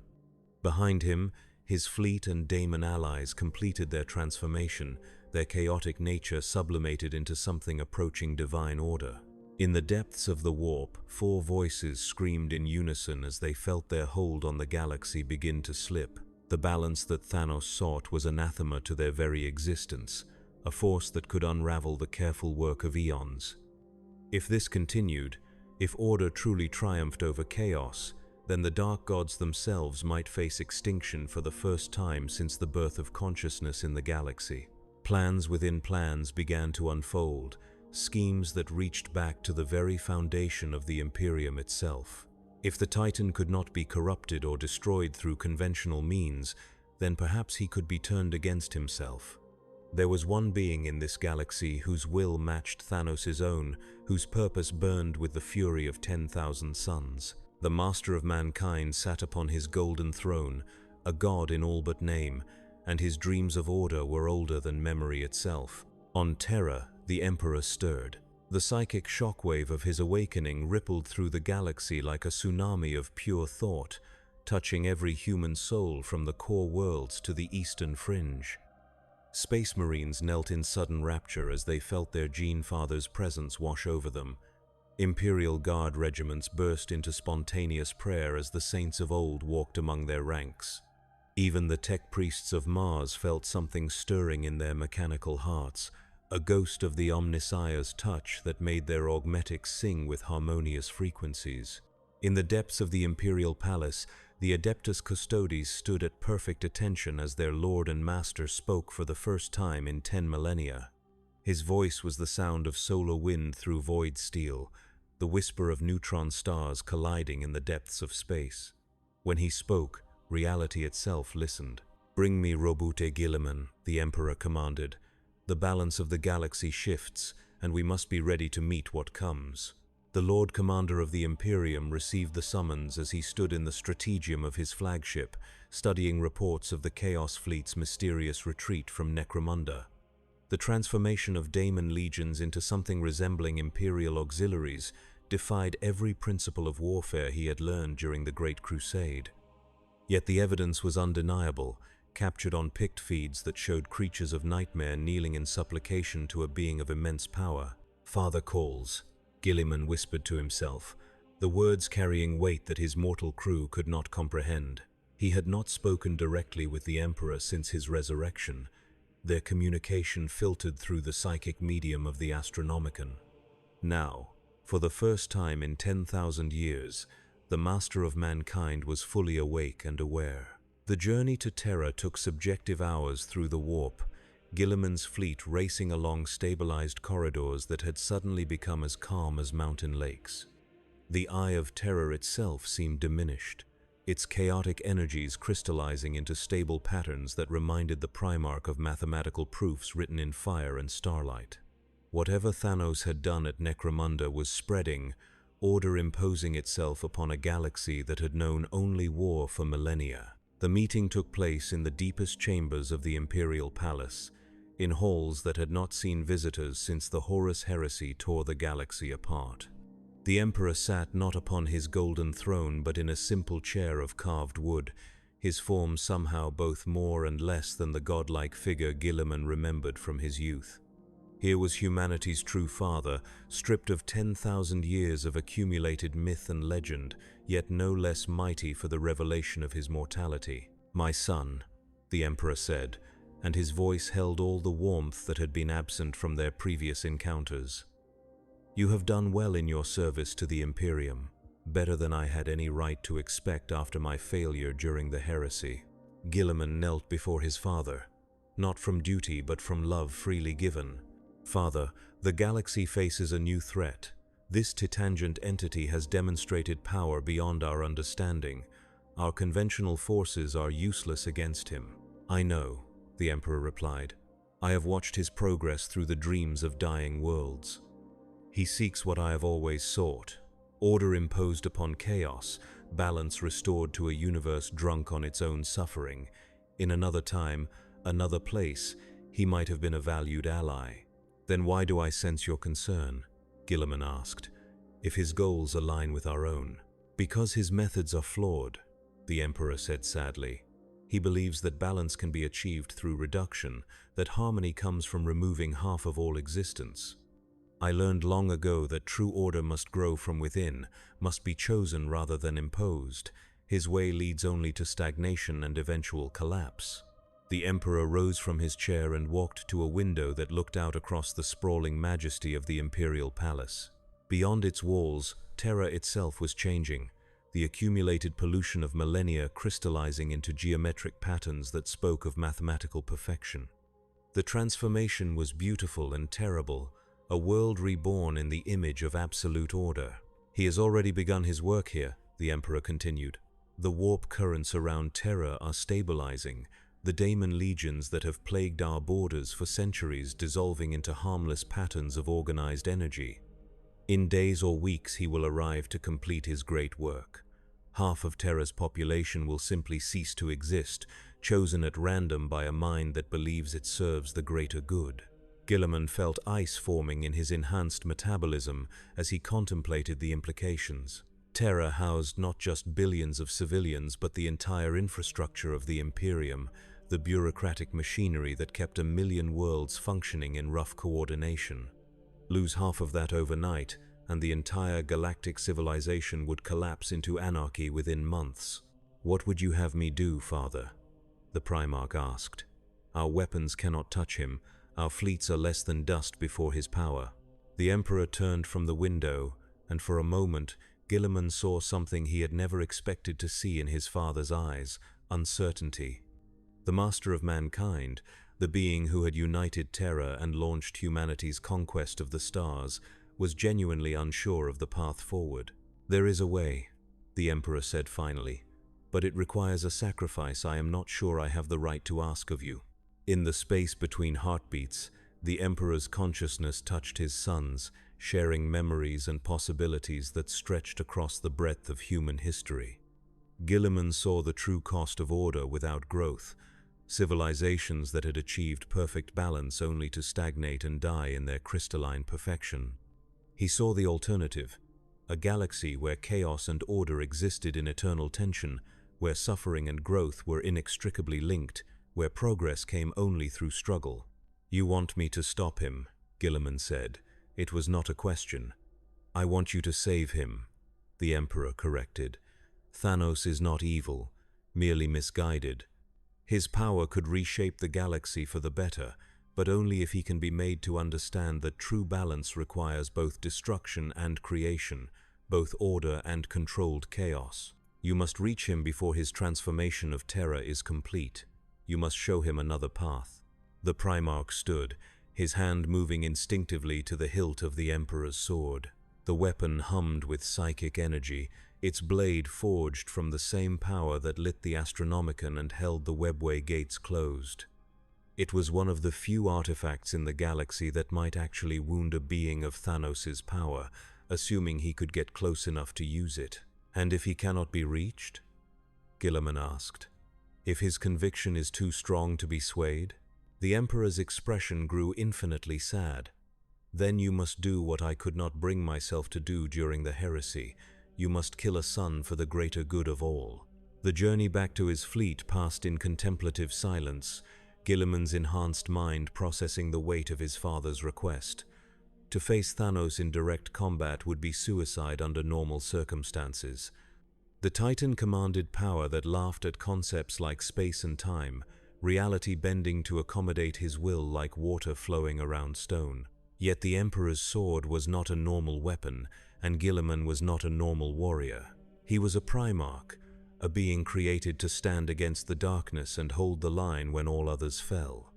S1: Behind him, his fleet and daemon allies completed their transformation, their chaotic nature sublimated into something approaching divine order. In the depths of the warp, 4 voices screamed in unison as they felt their hold on the galaxy begin to slip. The balance that Thanos sought was anathema to their very existence, a force that could unravel the careful work of eons. If this continued, if order truly triumphed over chaos, then the dark gods themselves might face extinction for the first time since the birth of consciousness in the galaxy. Plans within plans began to unfold, schemes that reached back to the very foundation of the Imperium itself. If the Titan could not be corrupted or destroyed through conventional means, then perhaps he could be turned against himself. There was one being in this galaxy whose will matched Thanos' own, whose purpose burned with the fury of 10,000 suns. The master of mankind sat upon his golden throne, a god in all but name, and his dreams of order were older than memory itself. On Terra, the Emperor stirred. The psychic shockwave of his awakening rippled through the galaxy like a tsunami of pure thought, touching every human soul from the core worlds to the eastern fringe. Space Marines knelt in sudden rapture as they felt their Gene Father's presence wash over them. Imperial Guard regiments burst into spontaneous prayer as the saints of old walked among their ranks. Even the tech priests of Mars felt something stirring in their mechanical hearts, a ghost of the Omnissiah's touch that made their augmetics sing with harmonious frequencies. In the depths of the Imperial Palace, the Adeptus Custodes stood at perfect attention as their Lord and Master spoke for the first time in 10 millennia. His voice was the sound of solar wind through void steel, the whisper of neutron stars colliding in the depths of space. When he spoke, reality itself listened. "Bring me Robute Guilliman," the Emperor commanded. "The balance of the galaxy shifts, and we must be ready to meet what comes." The Lord Commander of the Imperium received the summons as he stood in the strategium of his flagship, studying reports of the Chaos Fleet's mysterious retreat from Necromunda. The transformation of daemon legions into something resembling Imperial auxiliaries defied every principle of warfare he had learned during the Great Crusade. Yet the evidence was undeniable, captured on pict feeds that showed creatures of nightmare kneeling in supplication to a being of immense power. "Father calls," Guilliman whispered to himself, the words carrying weight that his mortal crew could not comprehend. He had not spoken directly with the Emperor since his resurrection. Their communication filtered through the psychic medium of the Astronomicon. Now, for the first time in 10,000 years, the Master of Mankind was fully awake and aware. The journey to Terra took subjective hours through the warp, Guilliman's fleet racing along stabilized corridors that had suddenly become as calm as mountain lakes. The Eye of Terror itself seemed diminished, its chaotic energies crystallizing into stable patterns that reminded the Primarch of mathematical proofs written in fire and starlight. Whatever Thanos had done at Necromunda was spreading, order imposing itself upon a galaxy that had known only war for millennia. The meeting took place in the deepest chambers of the Imperial Palace, in halls that had not seen visitors since the Horus Heresy tore the galaxy apart. The Emperor sat not upon his golden throne but in a simple chair of carved wood, his form somehow both more and less than the godlike figure Guilliman remembered from his youth. Here was humanity's true father, stripped of 10,000 years of accumulated myth and legend, yet no less mighty for the revelation of his mortality. "My son," the Emperor said, and his voice held all the warmth that had been absent from their previous encounters. You have done well in your service to the Imperium, better than I had any right to expect after my failure during the heresy. Guilliman knelt before his father, not from duty but from love freely given. Father, the galaxy faces a new threat. This titangent entity has demonstrated power beyond our understanding. Our conventional forces are useless against him. I know, the Emperor replied. I have watched his progress through the dreams of dying worlds. He seeks what I have always sought: order imposed upon chaos, balance restored to a universe drunk on its own suffering. In another time, another place, he might have been a valued ally. Then why do I sense your concern? Guilliman asked. If his goals align with our own. Because his methods are flawed, the Emperor said sadly. He believes that balance can be achieved through reduction, that harmony comes from removing half of all existence. I learned long ago that true order must grow from within, must be chosen rather than imposed. His way leads only to stagnation and eventual collapse. The Emperor rose from his chair and walked to a window that looked out across the sprawling majesty of the Imperial Palace. Beyond its walls, Terra itself was changing, the accumulated pollution of millennia crystallizing into geometric patterns that spoke of mathematical perfection. The transformation was beautiful and terrible, a world reborn in the image of absolute order. He has already begun his work here, the Emperor continued. The warp currents around Terra are stabilizing, the daemon legions that have plagued our borders for centuries dissolving into harmless patterns of organized energy. In days or weeks he will arrive to complete his great work. Half of Terra's population will simply cease to exist, chosen at random by a mind that believes it serves the greater good. Guilliman felt ice forming in his enhanced metabolism as he contemplated the implications. Terra housed not just billions of civilians but the entire infrastructure of the Imperium, the bureaucratic machinery that kept 1 million worlds functioning in rough coordination. Lose half of that overnight, and the entire galactic civilization would collapse into anarchy within months. What would you have me do, Father? The Primarch asked. Our weapons cannot touch him. Our fleets are less than dust before his power. The Emperor turned from the window, and for a moment, Guilliman saw something he had never expected to see in his father's eyes: uncertainty. The master of mankind, the being who had united Terra and launched humanity's conquest of the stars, was genuinely unsure of the path forward. There is a way, the Emperor said finally, but it requires a sacrifice I am not sure I have the right to ask of you. In the space between heartbeats, the Emperor's consciousness touched his son's, sharing memories and possibilities that stretched across the breadth of human history. Guilliman saw the true cost of order without growth, civilizations that had achieved perfect balance only to stagnate and die in their crystalline perfection. He saw the alternative, a galaxy where chaos and order existed in eternal tension, where suffering and growth were inextricably linked, where progress came only through struggle. You want me to stop him, Guilliman said. It was not a question. I want you to save him, the Emperor corrected. Thanos is not evil, merely misguided. His power could reshape the galaxy for the better, but only if he can be made to understand that true balance requires both destruction and creation, both order and controlled chaos. You must reach him before his transformation of Terra is complete. You must show him another path. The Primarch stood, his hand moving instinctively to the hilt of the Emperor's sword. The weapon hummed with psychic energy, its blade forged from the same power that lit the Astronomicon and held the webway gates closed. It was one of the few artifacts in the galaxy that might actually wound a being of Thanos' power, assuming he could get close enough to use it. And if he cannot be reached? Guilliman asked. If his conviction is too strong to be swayed? The Emperor's expression grew infinitely sad. Then you must do what I could not bring myself to do during the heresy. You must kill a son for the greater good of all. The journey back to his fleet passed in contemplative silence, Guilliman's enhanced mind processing the weight of his father's request. To face Thanos in direct combat would be suicide under normal circumstances. The Titan commanded power that laughed at concepts like space and time, reality bending to accommodate his will like water flowing around stone. Yet the Emperor's sword was not a normal weapon, and Guilliman was not a normal warrior. He was a Primarch, a being created to stand against the darkness and hold the line when all others fell.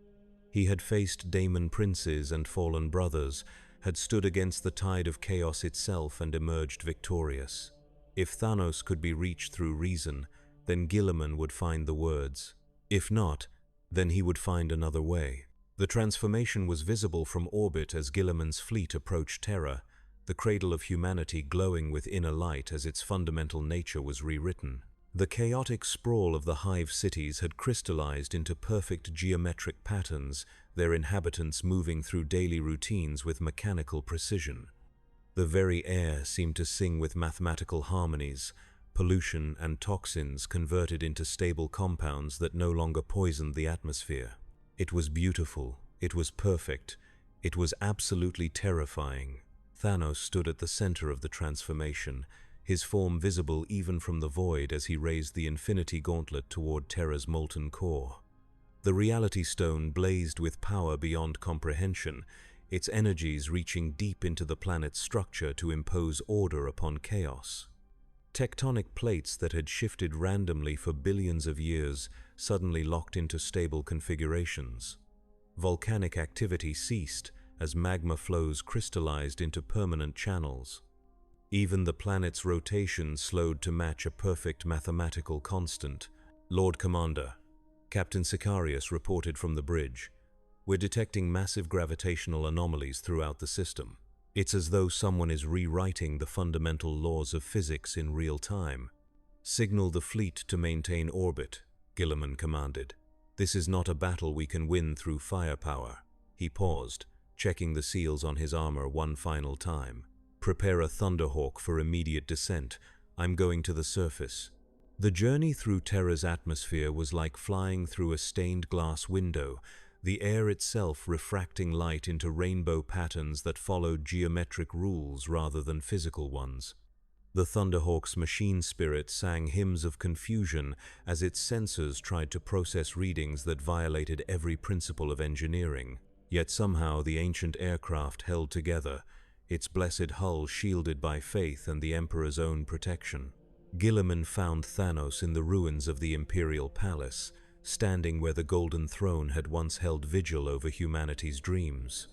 S1: He had faced daemon princes and fallen brothers, had stood against the tide of chaos itself and emerged victorious. If Thanos could be reached through reason, then Guilliman would find the words. If not, then he would find another way. The transformation was visible from orbit as Guilliman's fleet approached Terra, the cradle of humanity glowing with inner light as its fundamental nature was rewritten. The chaotic sprawl of the hive cities had crystallized into perfect geometric patterns, their inhabitants moving through daily routines with mechanical precision. The very air seemed to sing with mathematical harmonies, pollution and toxins converted into stable compounds that no longer poisoned the atmosphere. It was beautiful, it was perfect, it was absolutely terrifying. Thanos stood at the center of the transformation, his form visible even from the void as he raised the Infinity Gauntlet toward Terra's molten core. The Reality Stone blazed with power beyond comprehension, its energies reaching deep into the planet's structure to impose order upon chaos. Tectonic plates that had shifted randomly for billions of years suddenly locked into stable configurations. Volcanic activity ceased as magma flows crystallized into permanent channels. Even the planet's rotation slowed to match a perfect mathematical constant. "Lord Commander," Captain Sicarius reported from the bridge, "we're detecting massive gravitational anomalies throughout the system. It's as though someone is rewriting the fundamental laws of physics in real time." "Signal the fleet to maintain orbit," Guilliman commanded. "This is not a battle we can win through firepower." He paused, checking the seals on his armor one final time. "Prepare a Thunderhawk for immediate descent. I'm going to the surface." The journey through Terra's atmosphere was like flying through a stained glass window, the air itself refracting light into rainbow patterns that followed geometric rules rather than physical ones. The Thunderhawk's machine spirit sang hymns of confusion as its sensors tried to process readings that violated every principle of engineering. Yet somehow the ancient aircraft held together, its blessed hull shielded by faith and the Emperor's own protection. Guilliman found Thanos in the ruins of the Imperial Palace, standing where the Golden Throne had once held vigil over humanity's dreams.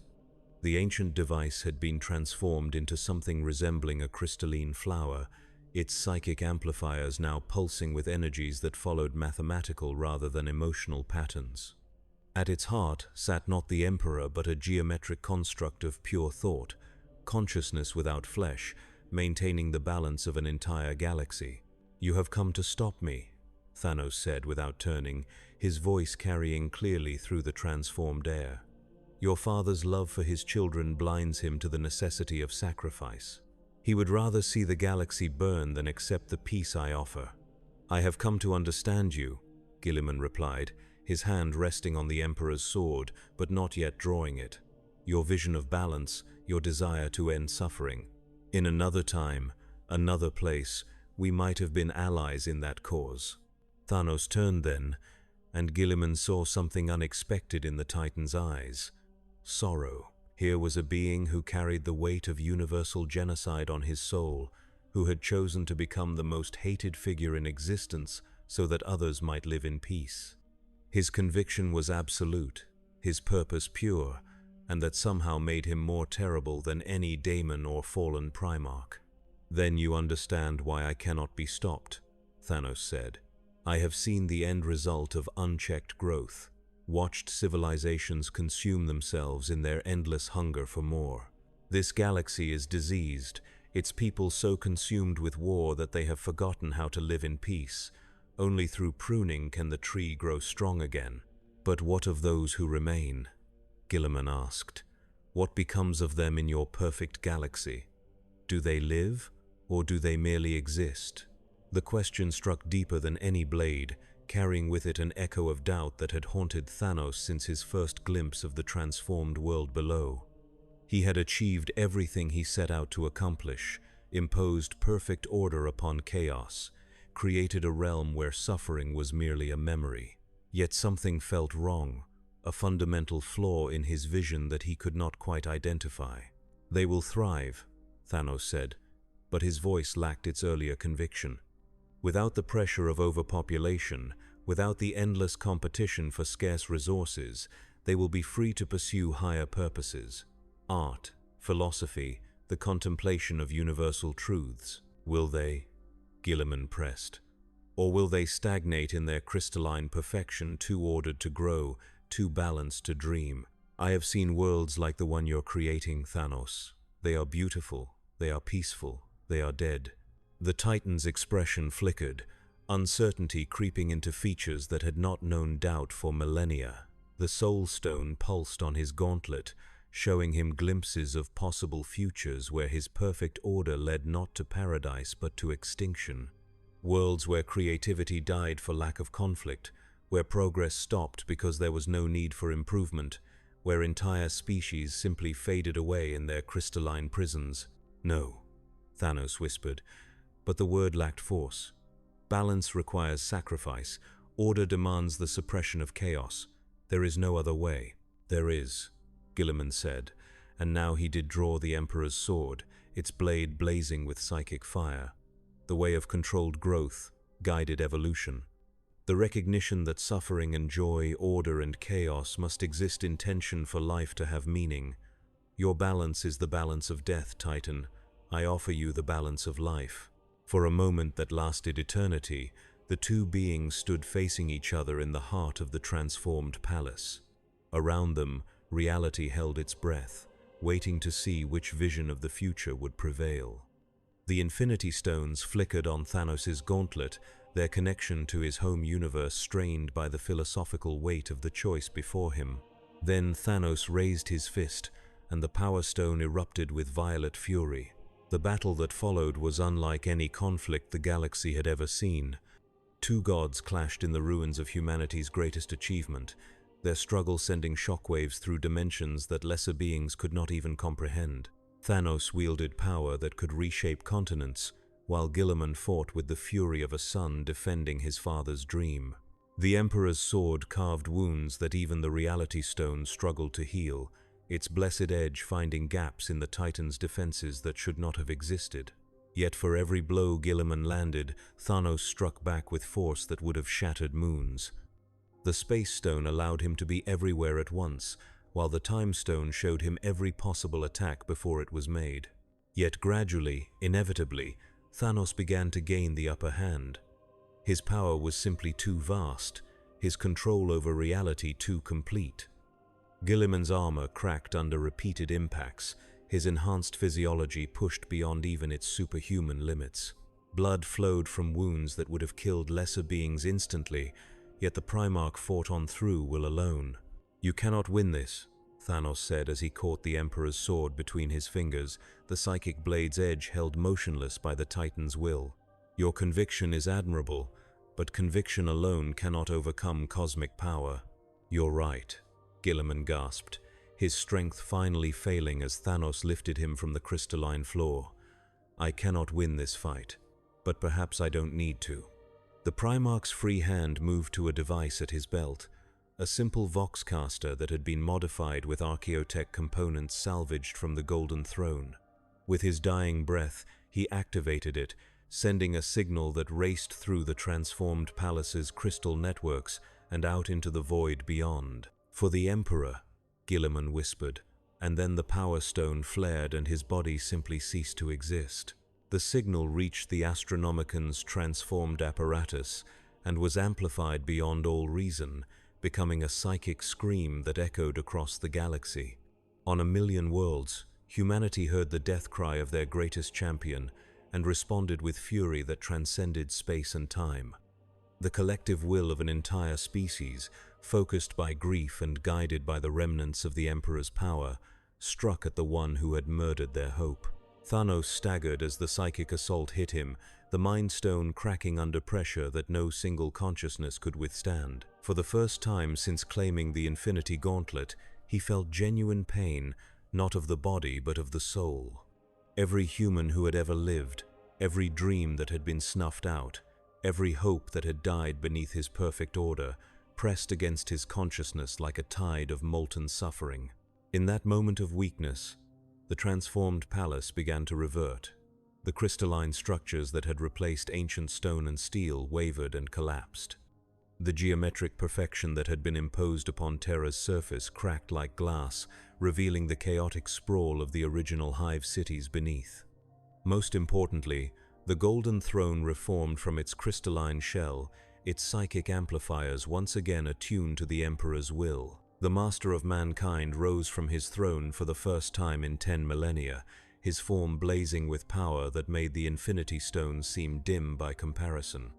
S1: The ancient device had been transformed into something resembling a crystalline flower, its psychic amplifiers now pulsing with energies that followed mathematical rather than emotional patterns. At its heart sat not the Emperor but a geometric construct of pure thought, consciousness without flesh, maintaining the balance of an entire galaxy. "You have come to stop me," Thanos said without turning, his voice carrying clearly through the transformed air. "Your father's love for his children blinds him to the necessity of sacrifice. He would rather see the galaxy burn than accept the peace I offer." "I have come to understand you," Guilliman replied, his hand resting on the Emperor's sword, but not yet drawing it. "Your vision of balance, your desire to end suffering. In another time, another place, we might have been allies in that cause." Thanos turned then, and Guilliman saw something unexpected in the Titan's eyes. Sorrow. Here was a being who carried the weight of universal genocide on his soul, who had chosen to become the most hated figure in existence so that others might live in peace. His conviction was absolute, his purpose pure, and that somehow made him more terrible than any daemon or fallen Primarch. "Then you understand why I cannot be stopped," Thanos said. "I have seen the end result of unchecked growth, watched civilizations consume themselves in their endless hunger for more. This galaxy is diseased, its people so consumed with war that they have forgotten how to live in peace. Only through pruning can the tree grow strong again." "But what of those who remain?" Guilliman asked. "What becomes of them in your perfect galaxy? Do they live, or do they merely exist?" The question struck deeper than any blade, carrying with it an echo of doubt that had haunted Thanos since his first glimpse of the transformed world below. He had achieved everything he set out to accomplish, imposed perfect order upon chaos, created a realm where suffering was merely a memory. Yet something felt wrong. a fundamental flaw in his vision that he could not quite identify. "They will thrive," Thanos said, but his voice lacked its earlier conviction. "Without the pressure of overpopulation, without the endless competition for scarce resources, they will be free to pursue higher purposes. Art, philosophy, the contemplation of universal truths. Will they?" Gilliman pressed. "Or will they stagnate in their crystalline perfection, too ordered to grow, too balanced to dream? I have seen worlds like the one you're creating, Thanos. They are beautiful, they are peaceful, they are dead." The Titan's expression flickered, uncertainty creeping into features that had not known doubt for millennia. The Soul Stone pulsed on his gauntlet, showing him glimpses of possible futures where his perfect order led not to paradise but to extinction. Worlds where creativity died for lack of conflict, where progress stopped because there was no need for improvement, where entire species simply faded away in their crystalline prisons. "No," Thanos whispered, but the word lacked force. "Balance requires sacrifice. Order demands the suppression of chaos. There is no other way." "There is," Gilliman said, and now he did draw the Emperor's sword, its blade blazing with psychic fire. "The way of controlled growth, guided evolution. The recognition that suffering and joy, order and chaos must exist in tension for life to have meaning. Your balance is the balance of death, Titan. I offer you the balance of life." For a moment that lasted eternity, the two beings stood facing each other in the heart of the transformed palace. Around them, reality held its breath, waiting to see which vision of the future would prevail. The Infinity Stones flickered on Thanos' gauntlet, their connection to his home universe strained by the philosophical weight of the choice before him. Then Thanos raised his fist, and the Power Stone erupted with violet fury. The battle that followed was unlike any conflict the galaxy had ever seen. Two gods clashed in the ruins of humanity's greatest achievement, their struggle sending shockwaves through dimensions that lesser beings could not even comprehend. Thanos wielded power that could reshape continents, while Gilliman fought with the fury of a son defending his father's dream. The Emperor's sword carved wounds that even the Reality Stone struggled to heal, its blessed edge finding gaps in the Titan's defenses that should not have existed. Yet for every blow Gilliman landed, Thanos struck back with force that would have shattered moons. The Space Stone allowed him to be everywhere at once, while the Time Stone showed him every possible attack before it was made. Yet gradually, inevitably, Thanos began to gain the upper hand. His power was simply too vast, his control over reality too complete. Gilliman's armor cracked under repeated impacts, his enhanced physiology pushed beyond even its superhuman limits. Blood flowed from wounds that would have killed lesser beings instantly, yet the Primarch fought on through will alone. "You cannot win this," Thanos said as he caught the Emperor's sword between his fingers, the psychic blade's edge held motionless by the Titan's will. "Your conviction is admirable, but conviction alone cannot overcome cosmic power." "You're right," Gilliman gasped, his strength finally failing as Thanos lifted him from the crystalline floor. "I cannot win this fight, but perhaps I don't need to." The Primarch's free hand moved to a device at his belt, a simple voxcaster that had been modified with archaeotech components salvaged from the Golden Throne. With his dying breath, he activated it, sending a signal that raced through the transformed palace's crystal networks and out into the void beyond. "For the Emperor," Gilliman whispered, and then the Power Stone flared and his body simply ceased to exist. The signal reached the Astronomican's transformed apparatus and was amplified beyond all reason, becoming a psychic scream that echoed across the galaxy. On a million worlds, humanity heard the death cry of their greatest champion and responded with fury that transcended space and time. The collective will of an entire species, focused by grief and guided by the remnants of the Emperor's power, struck at the one who had murdered their hope. Thanos staggered as the psychic assault hit him, the Mind Stone cracking under pressure that no single consciousness could withstand. For the first time since claiming the Infinity Gauntlet, he felt genuine pain, not of the body but of the soul. Every human who had ever lived, every dream that had been snuffed out, every hope that had died beneath his perfect order, pressed against his consciousness like a tide of molten suffering. In that moment of weakness, the transformed palace began to revert. The crystalline structures that had replaced ancient stone and steel wavered and collapsed. The geometric perfection that had been imposed upon Terra's surface cracked like glass, revealing the chaotic sprawl of the original hive cities beneath. Most importantly, the golden throne reformed from its crystalline shell, its psychic amplifiers once again attuned to the Emperor's will. The master of mankind rose from his throne for the first time in 10 millennia, his form blazing with power that made the Infinity Stones seem dim by comparison.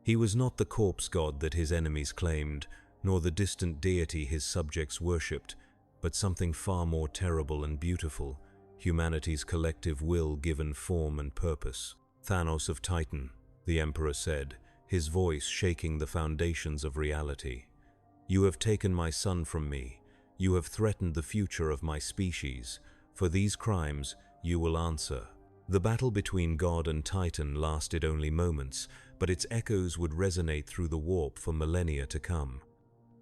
S1: He was not the corpse god that his enemies claimed, nor the distant deity his subjects worshipped, but something far more terrible and beautiful, humanity's collective will given form and purpose. "Thanos of Titan," the Emperor said, his voice shaking the foundations of reality. "You have taken my son from me. You have threatened the future of my species. For these crimes, you will answer." The battle between God and Titan lasted only moments, but its echoes would resonate through the warp for millennia to come.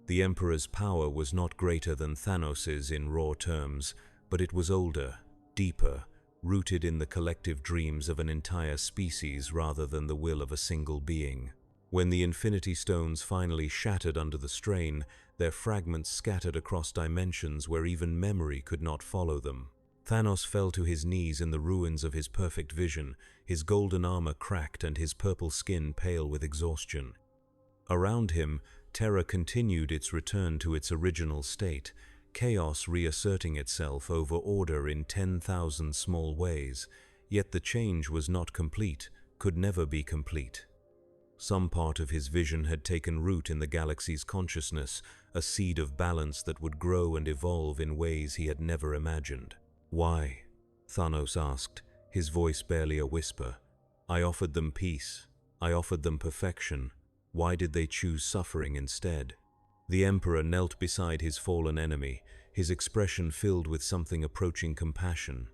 S1: The Emperor's power was not greater than Thanos's in raw terms, but it was older, deeper, rooted in the collective dreams of an entire species rather than the will of a single being. When the Infinity Stones finally shattered under the strain, their fragments scattered across dimensions where even memory could not follow them. Thanos fell to his knees in the ruins of his perfect vision, his golden armor cracked and his purple skin pale with exhaustion. Around him, terror continued its return to its original state, chaos reasserting itself over order in 10,000 small ways, yet the change was not complete, could never be complete. Some part of his vision had taken root in the galaxy's consciousness, a seed of balance that would grow and evolve in ways he had never imagined. "Why?" Thanos asked, his voice barely a whisper. "I offered them peace. I offered them perfection. Why did they choose suffering instead?" The Emperor knelt beside his fallen enemy, his expression filled with something approaching compassion.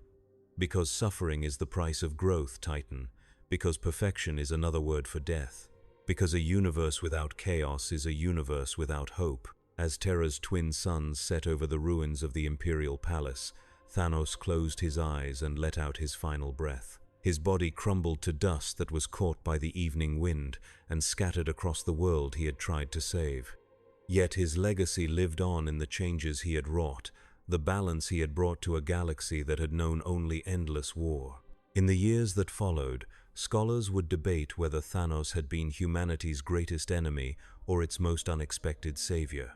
S1: "Because suffering is the price of growth, Titan. Because perfection is another word for death. Because a universe without chaos is a universe without hope." As Terra's twin suns set over the ruins of the Imperial Palace, Thanos closed his eyes and let out his final breath. His body crumbled to dust that was caught by the evening wind and scattered across the world he had tried to save. Yet his legacy lived on in the changes he had wrought, the balance he had brought to a galaxy that had known only endless war. In the years that followed, scholars would debate whether Thanos had been humanity's greatest enemy or its most unexpected savior.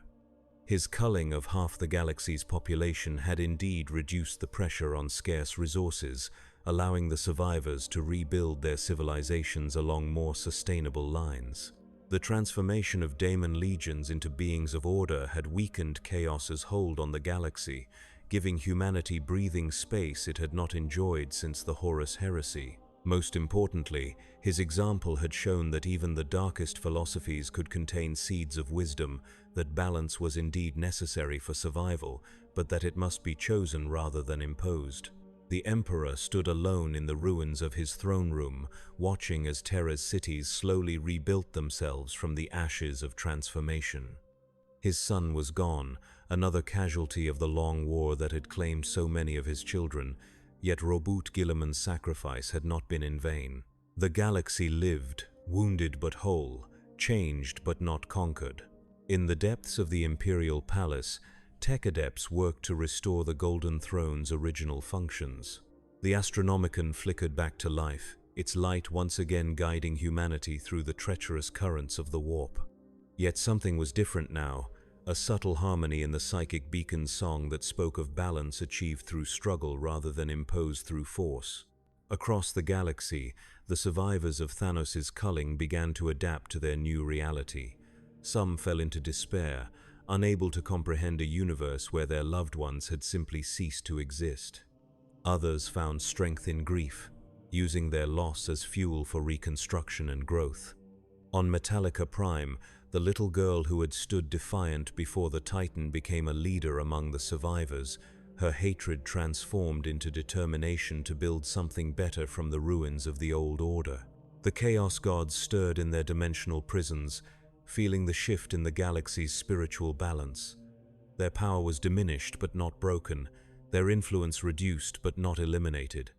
S1: His culling of half the galaxy's population had indeed reduced the pressure on scarce resources, allowing the survivors to rebuild their civilizations along more sustainable lines. The transformation of daemon legions into beings of order had weakened chaos's hold on the galaxy, giving humanity breathing space it had not enjoyed since the Horus Heresy. Most importantly, his example had shown that even the darkest philosophies could contain seeds of wisdom, that balance was indeed necessary for survival, but that it must be chosen rather than imposed. The Emperor stood alone in the ruins of his throne room, watching as Terra's cities slowly rebuilt themselves from the ashes of transformation. His son was gone, another casualty of the long war that had claimed so many of his children, yet Robut Guilliman's sacrifice had not been in vain. The galaxy lived, wounded but whole, changed but not conquered. In the depths of the Imperial Palace, tech adepts worked to restore the Golden Throne's original functions. The Astronomicon flickered back to life, its light once again guiding humanity through the treacherous currents of the warp. Yet something was different now, a subtle harmony in the psychic beacon's song that spoke of balance achieved through struggle rather than imposed through force. Across the galaxy, the survivors of Thanos' culling began to adapt to their new reality. Some fell into despair, unable to comprehend a universe where their loved ones had simply ceased to exist. Others found strength in grief, using their loss as fuel for reconstruction and growth. On Metallica Prime, the little girl who had stood defiant before the Titan became a leader among the survivors, her hatred transformed into determination to build something better from the ruins of the old order. The Chaos Gods stirred in their dimensional prisons, feeling the shift in the galaxy's spiritual balance. Their power was diminished but not broken, their influence reduced but not eliminated.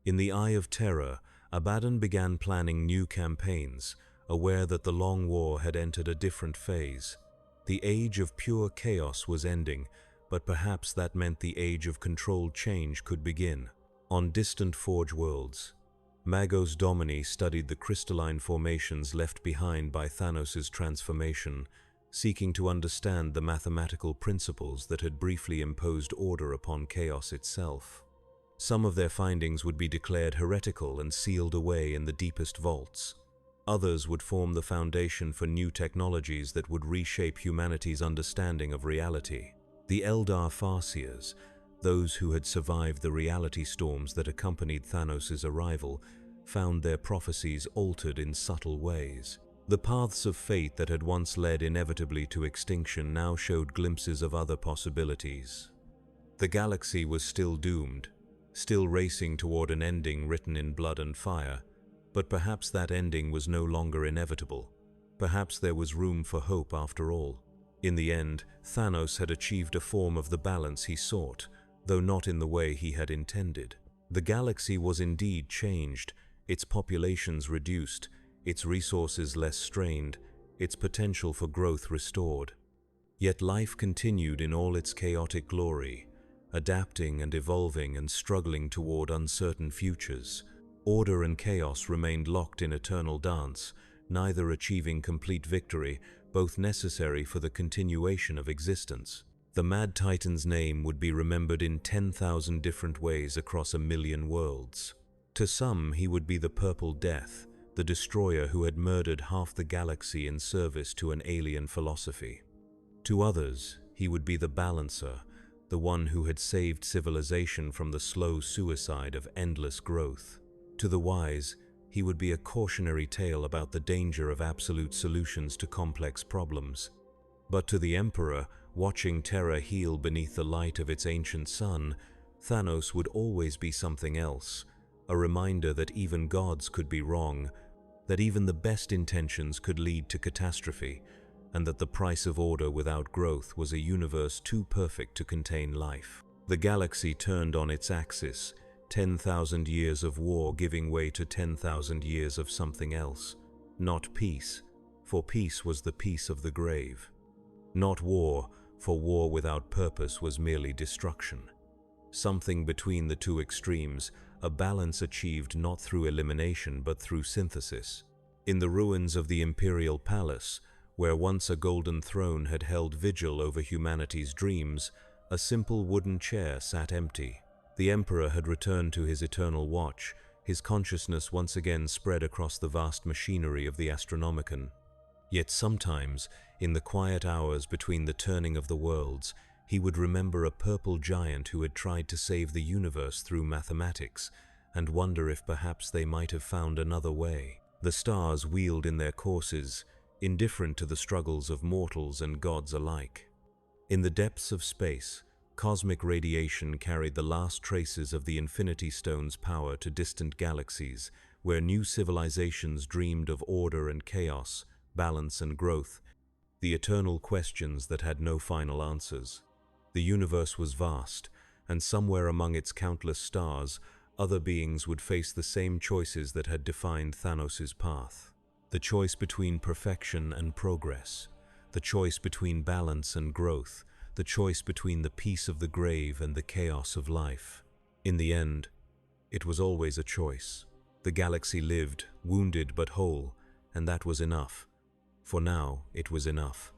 S1: In the eye of terror, Abaddon began planning new campaigns, aware that the Long War had entered a different phase. The age of pure chaos was ending, but perhaps that meant the age of controlled change could begin. On distant Forge worlds, Magos Domini studied the crystalline formations left behind by Thanos' transformation, seeking to understand the mathematical principles that had briefly imposed order upon chaos itself. Some of their findings would be declared heretical and sealed away in the deepest vaults. Others would form the foundation for new technologies that would reshape humanity's understanding of reality. The Eldar Farseers, those who had survived the reality storms that accompanied Thanos' arrival, found their prophecies altered in subtle ways. The paths of fate that had once led inevitably to extinction now showed glimpses of other possibilities. The galaxy was still doomed, still racing toward an ending written in blood and fire, but perhaps that ending was no longer inevitable. Perhaps there was room for hope after all. In the end, Thanos had achieved a form of the balance he sought, though not in the way he had intended. The galaxy was indeed changed, its populations reduced, its resources less strained, its potential for growth restored. Yet life continued in all its chaotic glory, adapting and evolving and struggling toward uncertain futures. Order and chaos remained locked in eternal dance, neither achieving complete victory, both necessary for the continuation of existence. The Mad Titan's name would be remembered in 10,000 different ways across 1,000,000 worlds. To some, he would be the Purple Death, the destroyer who had murdered half the galaxy in service to an alien philosophy. To others, he would be the Balancer, the one who had saved civilization from the slow suicide of endless growth. To the wise, he would be a cautionary tale about the danger of absolute solutions to complex problems. But to the Emperor, watching Terra heal beneath the light of its ancient sun, Thanos would always be something else, a reminder that even gods could be wrong, that even the best intentions could lead to catastrophe, and that the price of order without growth was a universe too perfect to contain life. The galaxy turned on its axis, 10,000 years of war giving way to 10,000 years of something else. Not peace, for peace was the peace of the grave. Not war, for war without purpose was merely destruction. Something between the two extremes, a balance achieved not through elimination but through synthesis. In the ruins of the Imperial Palace, where once a golden throne had held vigil over humanity's dreams, a simple wooden chair sat empty. The Emperor had returned to his eternal watch, his consciousness once again spread across the vast machinery of the Astronomicon. Yet sometimes, in the quiet hours between the turning of the worlds, he would remember a purple giant who had tried to save the universe through mathematics, and wonder if perhaps they might have found another way. The stars wheeled in their courses, indifferent to the struggles of mortals and gods alike. In the depths of space, cosmic radiation carried the last traces of the Infinity Stone's power to distant galaxies, where new civilizations dreamed of order and chaos, balance and growth, the eternal questions that had no final answers. The universe was vast, and somewhere among its countless stars, other beings would face the same choices that had defined Thanos' path. The choice between perfection and progress, the choice between balance and growth, the choice between the peace of the grave and the chaos of life. In the end, it was always a choice. The galaxy lived, wounded but whole, and that was enough. For now, it was enough.